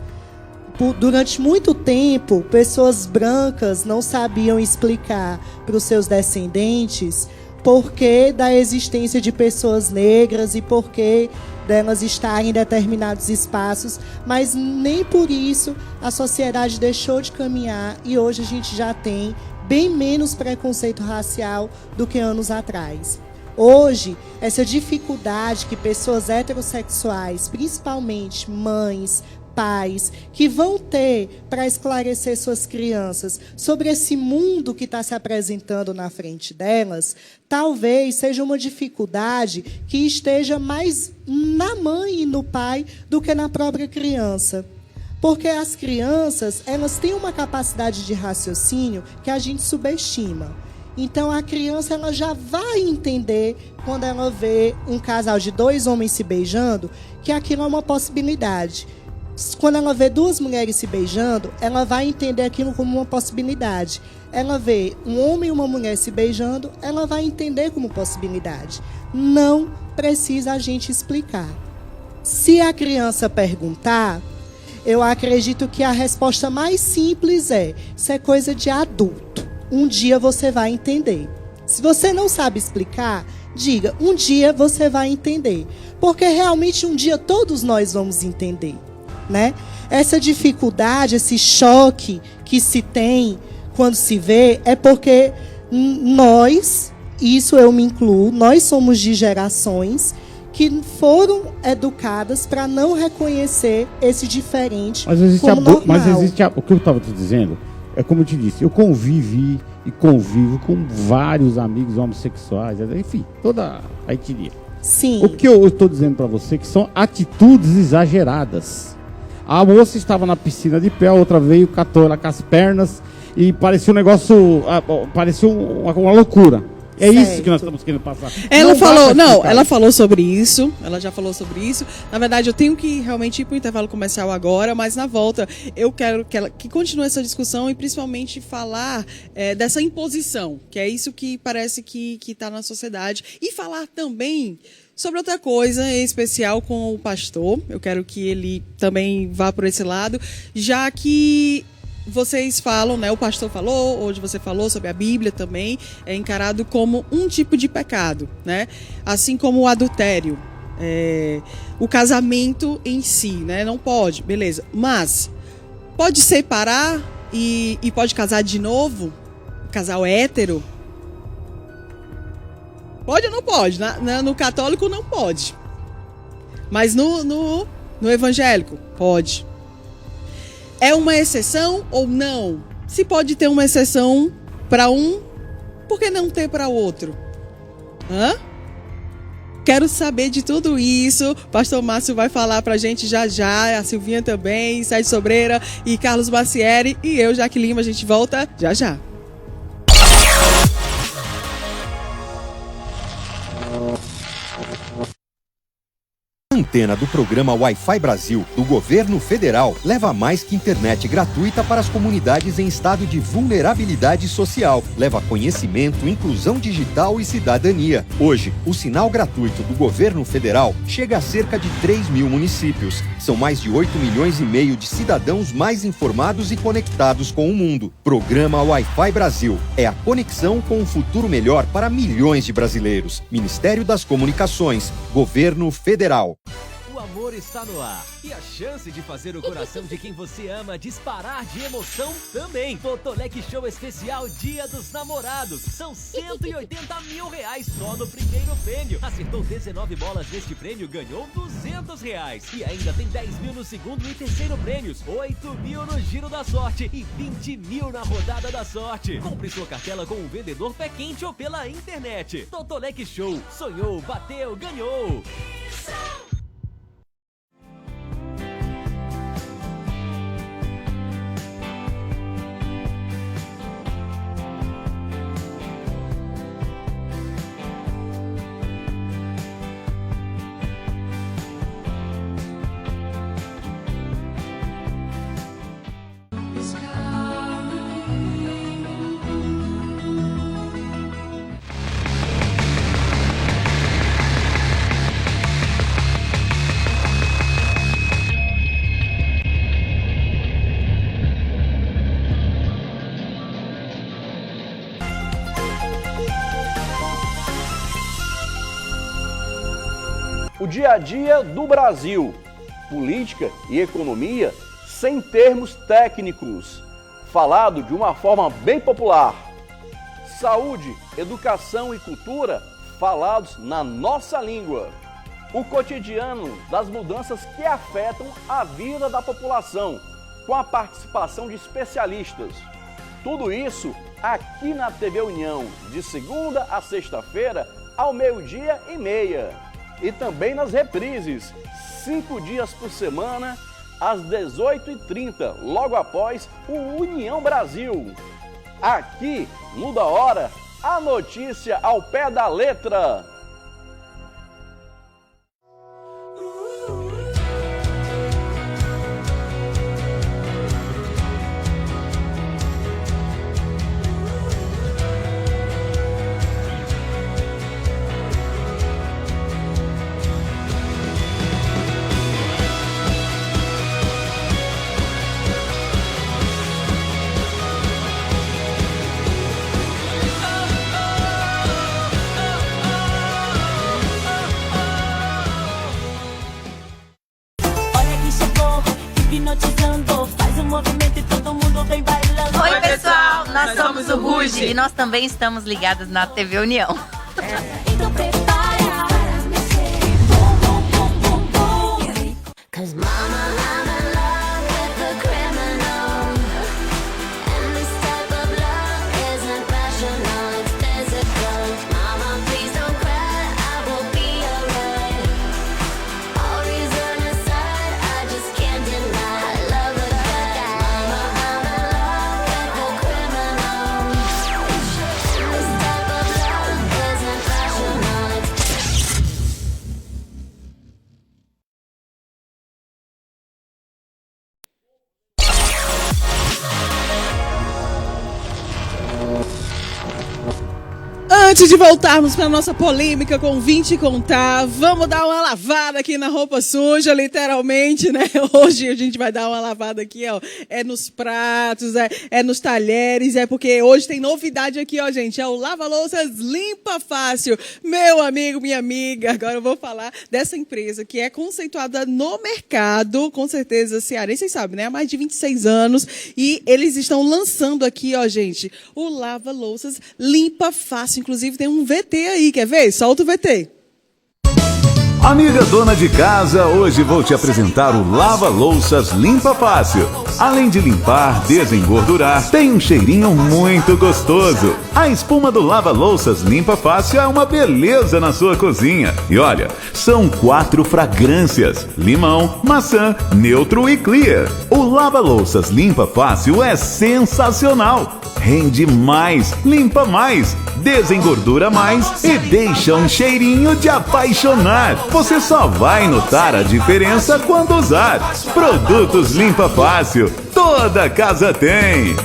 Durante muito tempo, pessoas brancas não sabiam explicar para os seus descendentes porquê da existência de pessoas negras e porquê delas estarem em determinados espaços, mas nem por isso a sociedade deixou de caminhar e hoje a gente já tem bem menos preconceito racial do que anos atrás. Hoje, essa dificuldade que pessoas heterossexuais, principalmente mães, pais, que vão ter para esclarecer suas crianças sobre esse mundo que está se apresentando na frente delas, talvez seja uma dificuldade que esteja mais na mãe e no pai do que na própria criança. Porque as crianças, elas têm uma capacidade de raciocínio que a gente subestima. Então, a criança ela já vai entender, quando ela vê um casal de 2 homens se beijando, que aquilo é uma possibilidade. Quando ela vê 2 mulheres se beijando, ela vai entender aquilo como uma possibilidade. Ela vê um homem e uma mulher se beijando, ela vai entender como possibilidade. Não precisa a gente explicar. Se a criança perguntar, eu acredito que a resposta mais simples isso é coisa de adulto. Um dia você vai entender. Se você não sabe explicar, diga, um dia você vai entender. Porque realmente um dia todos nós vamos entender, né? Essa dificuldade, esse choque que se tem quando se vê, é porque nós, isso eu me incluo, nós somos de gerações que foram educadas para não reconhecer esse diferente como normal. Mas existe o que eu estava te dizendo. É como eu te disse, eu convivi e convivo com vários amigos homossexuais, enfim, toda a etnia. Sim. O que eu estou dizendo para você que são atitudes exageradas. A moça estava na piscina de pé, a outra veio, catou ela com as pernas e parecia um negócio, parecia uma loucura. É certo. Isso que nós estamos querendo passar. Ela falou sobre isso. Ela já falou sobre isso. Na verdade, eu tenho que realmente ir para o intervalo comercial agora, mas na volta eu quero que continue essa discussão e principalmente falar dessa imposição, que é isso que parece que está na sociedade. E falar também sobre outra coisa, em especial com o pastor. Eu quero que ele também vá por esse lado, já que vocês falam, né? O pastor falou, hoje você falou sobre a Bíblia também, é encarado como um tipo de pecado, né? Assim como o adultério, o casamento em si, né? Não pode, beleza. Mas pode separar e pode casar de novo? Casal hétero? Pode ou não pode? No católico não pode. Mas no evangélico, pode. É uma exceção ou não? Se pode ter uma exceção para um, por que não ter para o outro? Quero saber de tudo isso. O pastor Márcio vai falar para a gente já, a Silvinha também, Sérgio Sobreira e Carlos Macieri. E eu, Jaque Lima, a gente volta já. centena do programa Wi-Fi Brasil do Governo Federal leva mais que internet gratuita para as comunidades em estado de vulnerabilidade social. Leva conhecimento, inclusão digital e cidadania. Hoje, o sinal gratuito do Governo Federal chega a cerca de 3 mil municípios. São mais de 8 milhões e meio de cidadãos mais informados e conectados com o mundo. Programa Wi-Fi Brasil é a conexão com um futuro melhor para milhões de brasileiros. Ministério das Comunicações, Governo Federal. O amor está no ar e a chance de fazer o coração de quem você ama disparar de emoção também. Totolec Show Especial Dia dos Namorados. São 180 mil reais só no primeiro prêmio. Acertou 19 bolas neste prêmio, ganhou 200 reais. E ainda tem 10 mil no segundo e terceiro prêmios, 8 mil no Giro da Sorte e 20 mil na Rodada da Sorte. Compre sua cartela com o vendedor pé quente ou pela internet. Totolec Show. Sonhou, bateu, ganhou. O dia a dia do Brasil, política e economia sem termos técnicos, falado de uma forma bem popular. Saúde, educação e cultura, falados na nossa língua. O cotidiano das mudanças que afetam a vida da população, com a participação de especialistas. Tudo isso aqui na TV União, de segunda a sexta-feira, ao 12:30. E também nas reprises, 5 dias por semana, às 18h30, logo após o União Brasil. Aqui, no Da Hora, a notícia ao pé da letra. Oi, pessoal, nós somos o Ruge e nós também estamos ligados na TV União. Antes de voltarmos para nossa polêmica com 20 contar, vamos dar uma lavada aqui na roupa suja, literalmente, né? Hoje a gente vai dar uma lavada aqui, ó. É nos pratos, é nos talheres, é porque hoje tem novidade aqui, ó, gente. É o Lava-Louças Limpa Fácil. Meu amigo, minha amiga, agora eu vou falar dessa empresa que é conceituada no mercado, com certeza cearense, vocês sabem, né? Há mais de 26 anos. E eles estão lançando aqui, ó, gente, o Lava-Louças Limpa Fácil. Inclusive tem um VT aí, quer ver? Solta o VT. Amiga dona de casa, hoje vou te apresentar o Lava-Louças Limpa Fácil. Além de limpar, desengordurar, tem um cheirinho muito gostoso. A espuma do Lava-Louças Limpa Fácil é uma beleza na sua cozinha. E olha, são 4 fragrâncias: limão, maçã, neutro e clear. O Lava-Louças Limpa Fácil é sensacional. Rende mais, limpa mais, desengordura mais e deixa um cheirinho de apaixonar. Você só vai notar a diferença quando usar. Produtos Limpa Fácil, toda casa tem.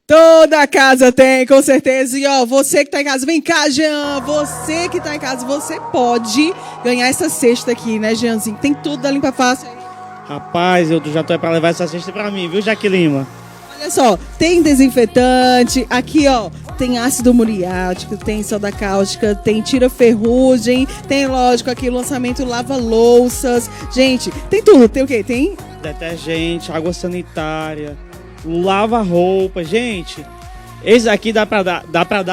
Toda casa tem, com certeza. E ó, você que tá em casa, vem cá, Jean. Você que tá em casa, você pode ganhar essa cesta aqui, né, Jeanzinho? Tem tudo da Limpa Fácil aí. Rapaz, eu já tô aí pra levar essa cesta pra mim, viu, Jaque Lima? Olha só, tem desinfetante, aqui ó, tem ácido muriático, tem soda cáustica, tem tira ferrugem, tem, lógico, aqui o lançamento lava-louças. Gente, tem tudo, tem o quê? Tem detergente, água sanitária, lava-roupa, gente. Esse aqui dá pra dar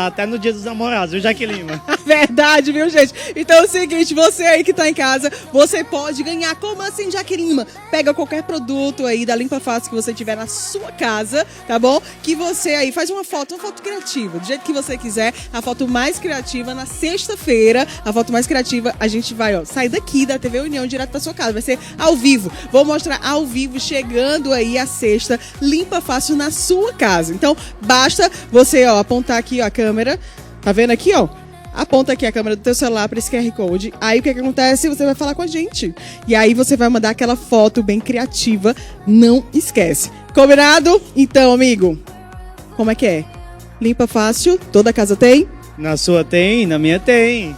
até no Dia dos Namorados, viu, Jaque Lima? Verdade, viu, gente? Então é o seguinte, você aí que tá em casa, você pode ganhar. Como assim, Jaque Lima? Pega qualquer produto aí da Limpa Fácil que você tiver na sua casa, tá bom? Que você aí faz uma foto criativa, do jeito que você quiser, a foto mais criativa na sexta-feira, a foto mais criativa, a gente vai, ó, sair daqui da TV União direto pra sua casa, vai ser ao vivo. Vou mostrar ao vivo, chegando aí a sexta Limpa Fácil na sua casa. Então, basta você, ó, apontar aqui, ó, a câmera, tá vendo aqui, ó? Aponta aqui a câmera do teu celular para esse QR Code. Aí o que acontece? Você vai falar com a gente. E aí você vai mandar aquela foto bem criativa. Não esquece. Combinado? Então, amigo, como é que é? Limpa Fácil, toda casa tem? Na sua tem, na minha tem.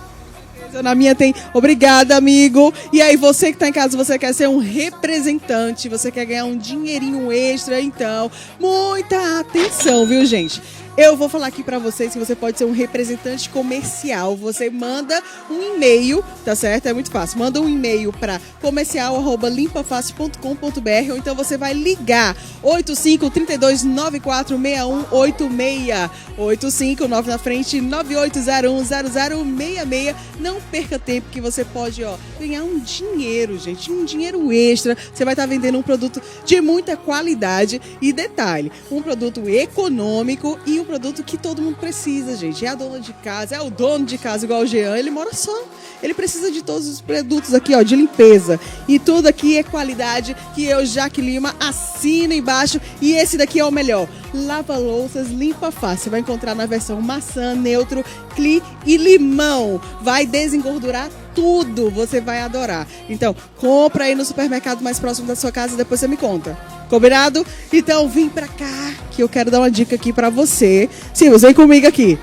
Na minha tem. Obrigada, amigo. E aí, você que tá em casa, você quer ser um representante, você quer ganhar um dinheirinho extra, então, muita atenção, viu, gente? Eu vou falar aqui pra vocês que você pode ser um representante comercial. Você manda um e-mail, tá certo? É muito fácil. Manda um e-mail para comercial@limpafácil.com.br ou então você vai ligar 85-3294-6186. 859 na frente, 9801-0066. Não perca tempo que você pode, ó, ganhar um dinheiro, gente. Um dinheiro extra. Você vai estar vendendo um produto de muita qualidade e detalhe, um produto econômico e um produto que todo mundo precisa, gente. É a dona de casa, é o dono de casa, igual o Jean, ele mora só. Ele precisa de todos os produtos aqui, ó, de limpeza. E tudo aqui é qualidade que eu, Jaque Lima, assino embaixo. E esse daqui é o melhor. Lava-louças Limpa Fácil. Você vai encontrar na versão maçã, neutro, cli e limão. Vai desengordurar tudo. Você vai adorar. Então, compra aí no supermercado mais próximo da sua casa e depois você me conta. Combinado? Então, vem pra cá que eu quero dar uma dica aqui pra você. Sim, você vem comigo aqui.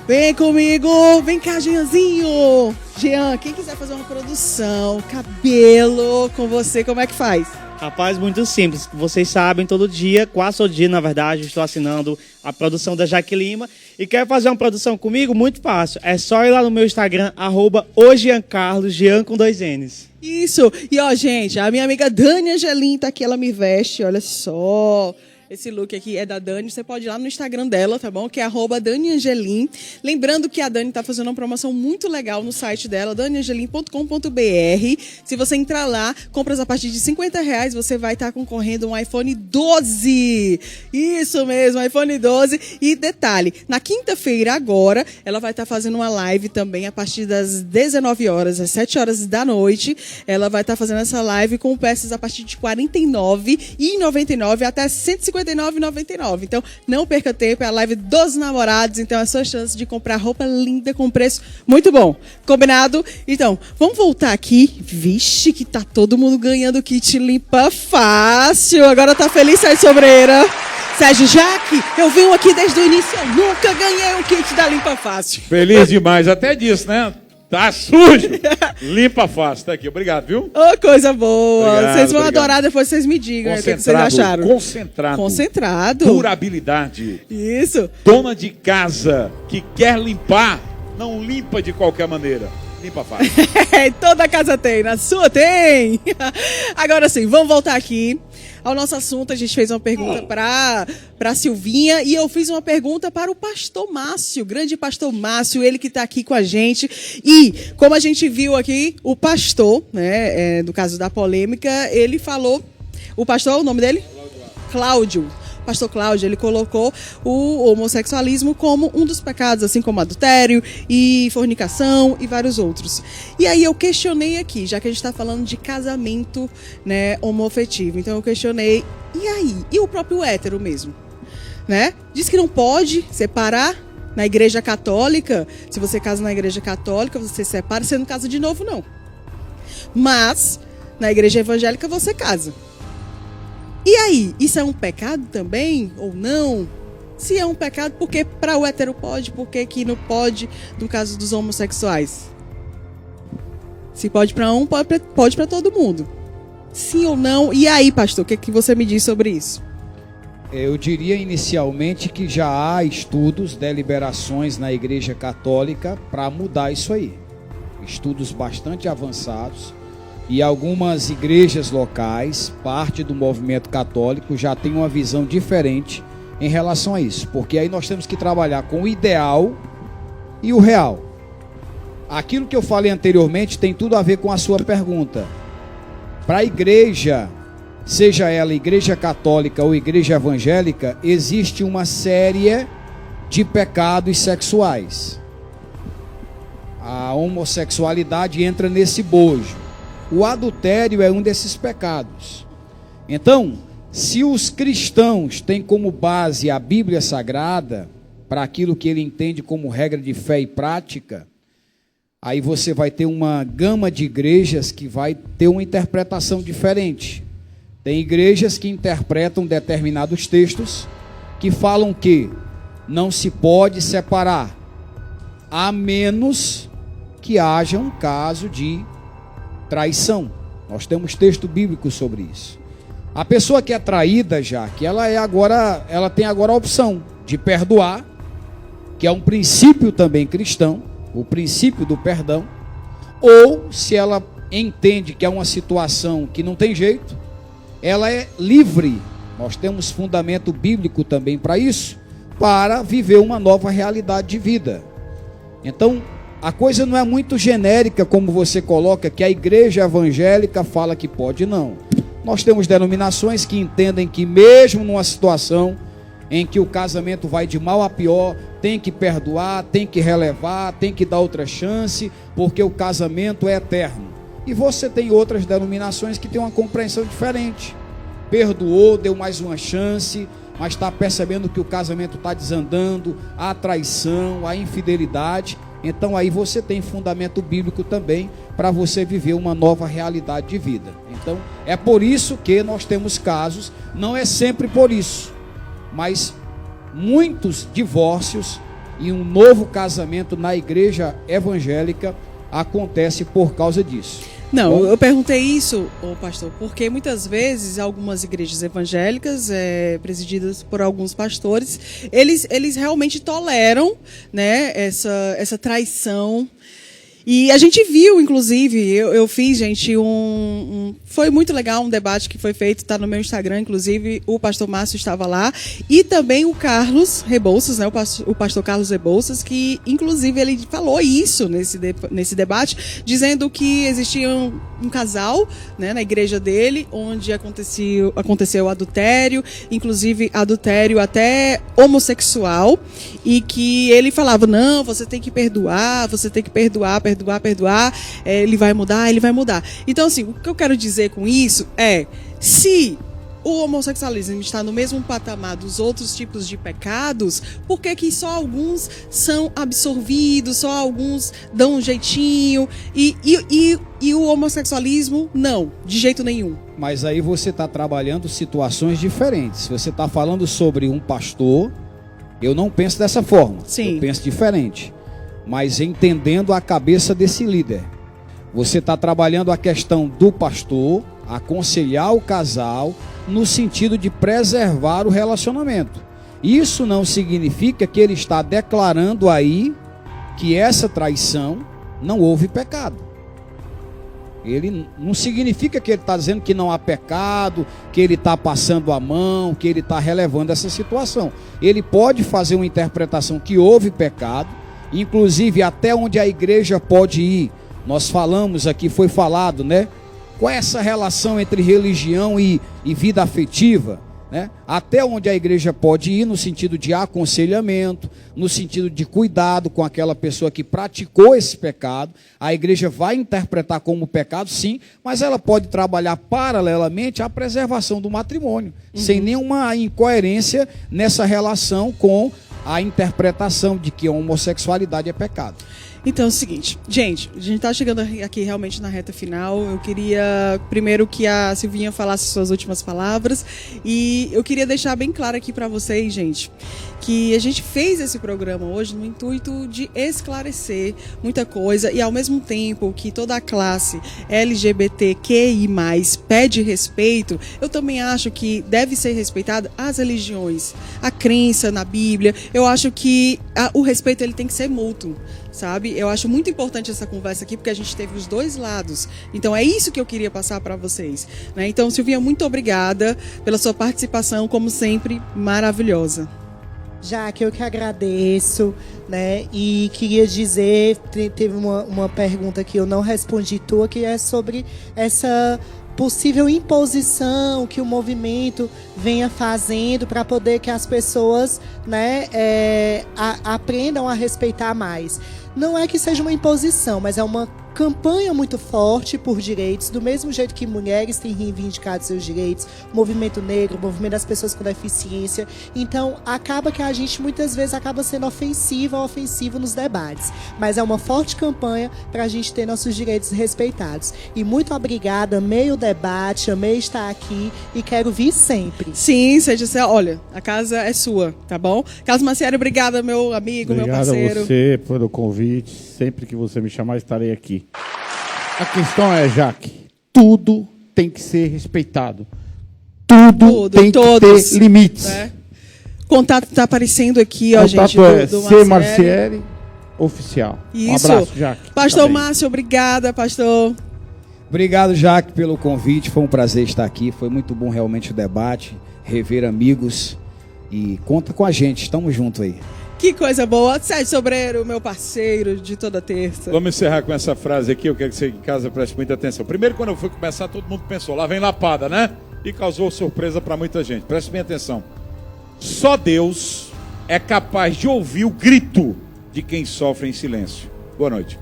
Vem comigo. Vem cá, Jeanzinho. Jean, quem quiser fazer uma produção, cabelo com você, como é que faz? Rapaz, muito simples. Vocês sabem, todo dia, quase todo dia, na verdade, eu estou assinando a produção da Jaque Lima. E quer fazer uma produção comigo? Muito fácil. É só ir lá no meu Instagram, @ojeancarlos, Jean com 2 N's. Isso. E ó, gente, a minha amiga Dani Angelim tá aqui, ela me veste, olha só. Esse look aqui é da Dani, você pode ir lá no Instagram dela, tá bom? Que é @DaniAngelim. Lembrando que a Dani tá fazendo uma promoção muito legal no site dela, daniangelim.com.br. Se você entrar lá, compras a partir de R$50, você vai estar concorrendo um iPhone 12. Isso mesmo, iPhone 12. E detalhe, na quinta-feira agora, ela vai estar fazendo uma live também a partir das 19 horas, às 7 horas da noite. Ela vai estar fazendo essa live com peças a partir de R$ 49,99 até R$159,99. Então, não perca tempo, é a live dos namorados. Então, é a sua chance de comprar roupa linda com preço muito bom. Combinado? Então, vamos voltar aqui. Vixe, que tá todo mundo ganhando kit Limpa Fácil. Agora tá feliz, Sérgio Sobreira. Sérgio, Jaque, eu venho aqui desde o início. Eu nunca ganhei um kit da Limpa Fácil. Feliz demais, até disso, né? Tá sujo. Limpa Fácil, tá aqui. Obrigado, viu? Ô, coisa boa. Obrigado, vocês vão adorar, depois vocês me digam o que vocês acharam. Concentrado. Durabilidade. Isso. Dona de casa que quer limpar, não limpa de qualquer maneira. Limpa Fácil. Toda casa tem, na sua tem. Agora sim, vamos voltar aqui ao nosso assunto. A gente fez uma pergunta para Silvinha e eu fiz uma pergunta para o pastor Márcio, grande pastor Márcio, ele que está aqui com a gente. E como a gente viu aqui, o pastor, né, do caso da polêmica, ele falou, o pastor, o nome dele? Cláudio. Pastor Cláudio, ele colocou o homossexualismo como um dos pecados, assim como adultério e fornicação e vários outros. E aí eu questionei aqui, já que a gente está falando de casamento, né, homoafetivo, então eu questionei, e aí? E o próprio hétero mesmo? Né? Diz que não pode separar, Na igreja católica, se você casa na igreja católica, você separa, você não casa de novo, não. Mas, na igreja evangélica, você casa. E aí, isso é um pecado também, ou não? Se é um pecado, por que para o hétero pode? Por que não pode no caso dos homossexuais? Se pode para um, pode para todo mundo. Sim ou não? E aí, pastor, o que você me diz sobre isso? Eu diria inicialmente que já há estudos, deliberações na Igreja Católica para mudar isso aí. Estudos bastante avançados. E algumas igrejas locais, parte do movimento católico, já tem uma visão diferente em relação a isso. Porque aí nós temos que trabalhar com o ideal e o real. Aquilo que eu falei anteriormente tem tudo a ver com a sua pergunta. Para a igreja, seja ela igreja católica ou igreja evangélica, existe uma série de pecados sexuais. A homossexualidade entra nesse bojo. O adultério é um desses pecados. Então, se os cristãos têm como base a Bíblia Sagrada, para aquilo que ele entende como regra de fé e prática, aí você vai ter uma gama de igrejas que vai ter uma interpretação diferente. Tem igrejas que interpretam determinados textos que falam que não se pode separar, a menos que haja um caso de traição. Nós temos texto bíblico sobre isso. A pessoa que é traída, já que ela tem agora a opção de perdoar, que é um princípio também cristão, o princípio do perdão, ou se ela entende que é uma situação que não tem jeito, ela é livre. Nós temos fundamento bíblico também para isso, para viver uma nova realidade de vida. Então, a coisa não é muito genérica como você coloca, que a igreja evangélica fala que pode, não. Nós temos denominações que entendem que mesmo numa situação em que o casamento vai de mal a pior, tem que perdoar, tem que relevar, tem que dar outra chance, porque o casamento é eterno. E você tem outras denominações que têm uma compreensão diferente. Perdoou, deu mais uma chance, mas está percebendo que o casamento está desandando, a traição, a infidelidade. Então aí você tem fundamento bíblico também para você viver uma nova realidade de vida. Então é por isso que nós temos casos, não é sempre por isso, mas muitos divórcios e um novo casamento na igreja evangélica acontece por causa disso. Não, eu perguntei isso, pastor, porque muitas vezes algumas igrejas evangélicas, presididas por alguns pastores, eles realmente toleram, né, essa traição. E a gente viu, inclusive, eu fiz, gente, foi muito legal um debate que foi feito, está no meu Instagram, inclusive, o pastor Márcio estava lá, e também o Carlos Rebouças, né, o pastor Carlos Rebouças, que, inclusive, ele falou isso nesse debate, dizendo que existia um casal, né, na igreja dele, onde aconteceu adultério, inclusive adultério até homossexual, e que ele falava, não, você tem que perdoar, ele vai mudar. Então, assim, o que eu quero dizer com isso é, se o homossexualismo está no mesmo patamar dos outros tipos de pecados, por que só alguns são absorvidos, só alguns dão um jeitinho, e o homossexualismo não, de jeito nenhum? Mas aí você está trabalhando situações diferentes. Você está falando sobre um pastor, eu não penso dessa forma. Sim. Eu penso diferente, mas entendendo a cabeça desse líder. Você está trabalhando a questão do pastor, aconselhar o casal, no sentido de preservar o relacionamento. Isso não significa que ele está declarando aí que essa traição não houve pecado. Ele não significa que ele está dizendo que não há pecado, que ele está passando a mão, que ele está relevando essa situação. Ele pode fazer uma interpretação que houve pecado, inclusive até onde a igreja pode ir. Nós falamos aqui, foi falado, né? Qual é essa relação entre religião e vida afetiva, né? Até onde a igreja pode ir no sentido de aconselhamento, no sentido de cuidado com aquela pessoa que praticou esse pecado. A igreja vai interpretar como pecado, sim, mas ela pode trabalhar paralelamente à preservação do matrimônio, sem nenhuma incoerência nessa relação com a interpretação de que a homossexualidade é pecado. Então é o seguinte, gente, a gente está chegando aqui realmente na reta final. Eu queria primeiro que a Silvinha falasse suas últimas palavras e eu queria deixar bem claro aqui para vocês, gente, que a gente fez esse programa hoje no intuito de esclarecer muita coisa e ao mesmo tempo que toda a classe LGBTQI+, pede respeito, eu também acho que deve ser respeitada as religiões, a crença na Bíblia. Eu acho que o respeito ele tem que ser mútuo, sabe? Eu acho muito importante essa conversa aqui, porque a gente teve os dois lados. Então é isso que eu queria passar para vocês, né? Então, Silvinha, muito obrigada pela sua participação, como sempre, maravilhosa. Jaque, eu que agradeço, né? E queria dizer, teve uma pergunta que eu não respondi tua, que é sobre essa possível imposição que o movimento venha fazendo para poder que as pessoas, né, aprendam a respeitar mais. Não é que seja uma imposição, mas é uma campanha muito forte por direitos, do mesmo jeito que mulheres têm reivindicado seus direitos, o movimento negro, o movimento das pessoas com deficiência. Então, acaba que a gente muitas vezes acaba sendo ofensivo nos debates. Mas é uma forte campanha para a gente ter nossos direitos respeitados. E muito obrigada, amei o debate, amei estar aqui e quero vir sempre. Sim, seja, olha, a casa é sua, tá bom? Carlos Macieri, obrigada, meu amigo, meu parceiro. Obrigado a você pelo convite. Sempre que você me chamar, estarei aqui. A questão é, Jaque, tudo tem que ser respeitado. Tudo tem que ter limites. Né? O contato está aparecendo aqui, ó, gente. O contato é C. Marcieri, oficial. Isso. Um abraço, Jaque. Pastor Márcio, obrigada, pastor. Obrigado, Jaque, pelo convite. Foi um prazer estar aqui. Foi muito bom realmente o debate, rever amigos. E conta com a gente, estamos juntos aí. Que coisa boa. Sérgio Sobreiro, meu parceiro de toda terça. Vamos encerrar com essa frase aqui, eu quero que você em casa preste muita atenção. Primeiro, quando eu fui começar, todo mundo pensou, lá vem lapada, né? E causou surpresa para muita gente. Preste bem atenção. Só Deus é capaz de ouvir o grito de quem sofre em silêncio. Boa noite.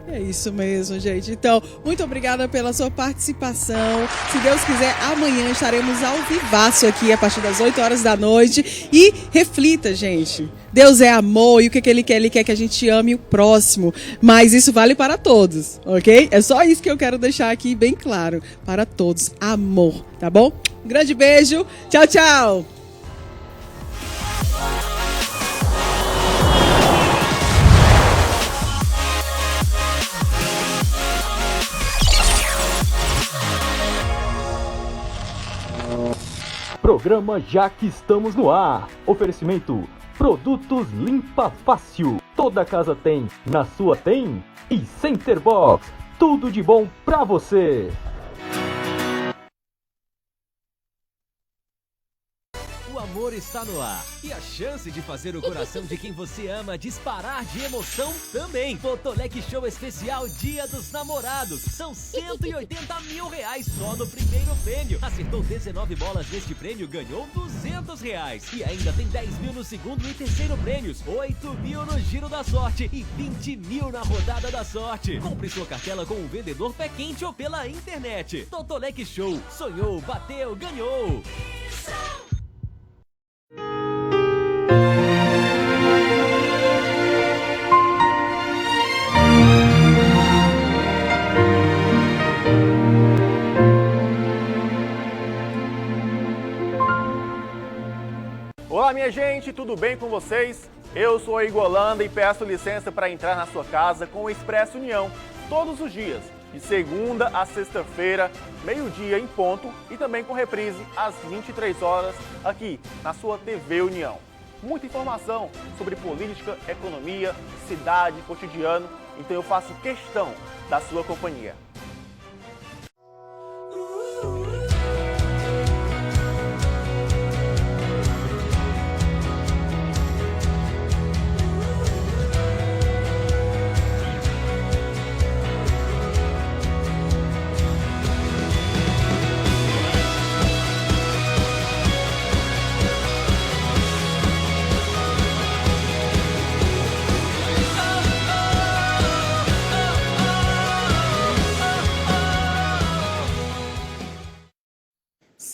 É isso mesmo, gente. Então, muito obrigada pela sua participação. Se Deus quiser, amanhã estaremos ao vivaço aqui a partir das 8 horas da noite. E reflita, gente. Deus é amor e o que Ele quer? Ele quer que a gente ame o próximo. Mas isso vale para todos, ok? É só isso que eu quero deixar aqui bem claro. Para todos. Amor, tá bom? Um grande beijo. Tchau, tchau. Programa Já que estamos no ar. Oferecimento Produtos Limpa Fácil. Toda casa tem, na sua tem. E Center Box. Tudo de bom pra você. O amor está no ar e a chance de fazer o coração de quem você ama disparar de emoção também. Totolec Show Especial Dia dos Namorados. São 180 mil reais só no primeiro prêmio. Acertou 19 bolas deste prêmio, ganhou 200 reais. E ainda tem 10 mil no segundo e terceiro prêmios, 8 mil no Giro da Sorte e 20 mil na Rodada da Sorte. Compre sua cartela com o vendedor pé quente ou pela internet. Totolec Show. Sonhou, bateu, ganhou. Olá, minha gente, tudo bem com vocês? Eu sou a Igor Holanda e peço licença para entrar na sua casa com o Expresso União, todos os dias, de segunda a sexta-feira, meio-dia em ponto e também com reprise às 23 horas aqui na sua TV União. Muita informação sobre política, economia, cidade, cotidiano, então eu faço questão da sua companhia.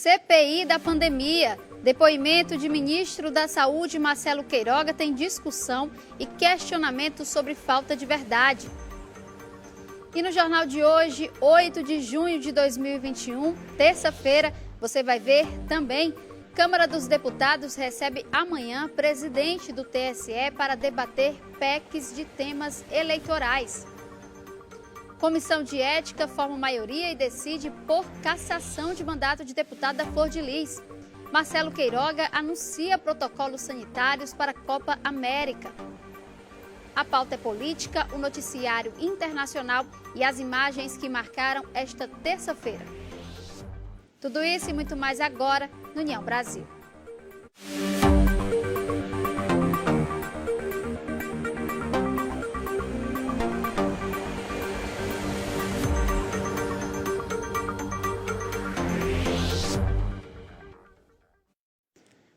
CPI da pandemia. Depoimento de ministro da Saúde, Marcelo Queiroga, tem discussão e questionamento sobre falta de verdade. E no jornal de hoje, 8 de junho de 2021, terça-feira, você vai ver também: Câmara dos Deputados recebe amanhã presidente do TSE para debater PECs de temas eleitorais. Comissão de Ética forma maioria e decide por cassação de mandato de deputado da Flor de Lis. Marcelo Queiroga anuncia protocolos sanitários para a Copa América. A pauta é política, o noticiário internacional e as imagens que marcaram esta terça-feira. Tudo isso e muito mais agora no União Brasil.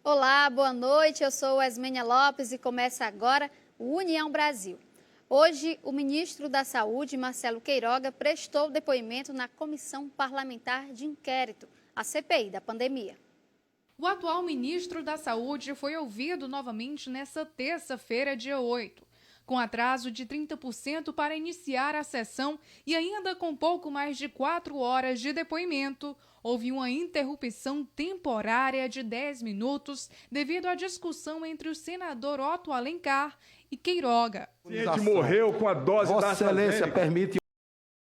Olá, boa noite, eu sou Esmênia Lopes e começa agora o União Brasil. Hoje, o ministro da Saúde, Marcelo Queiroga, prestou depoimento na Comissão Parlamentar de Inquérito, a CPI da pandemia. O atual ministro da Saúde foi ouvido novamente nesta terça-feira, dia 8, com atraso de 30% para iniciar a sessão e ainda com pouco mais de 4 horas de depoimento. Houve uma interrupção temporária de 10 minutos devido à discussão entre o senador Otto Alencar e Queiroga. O paciente morreu com a dose da AstraZeneca. Vossa Excelência permite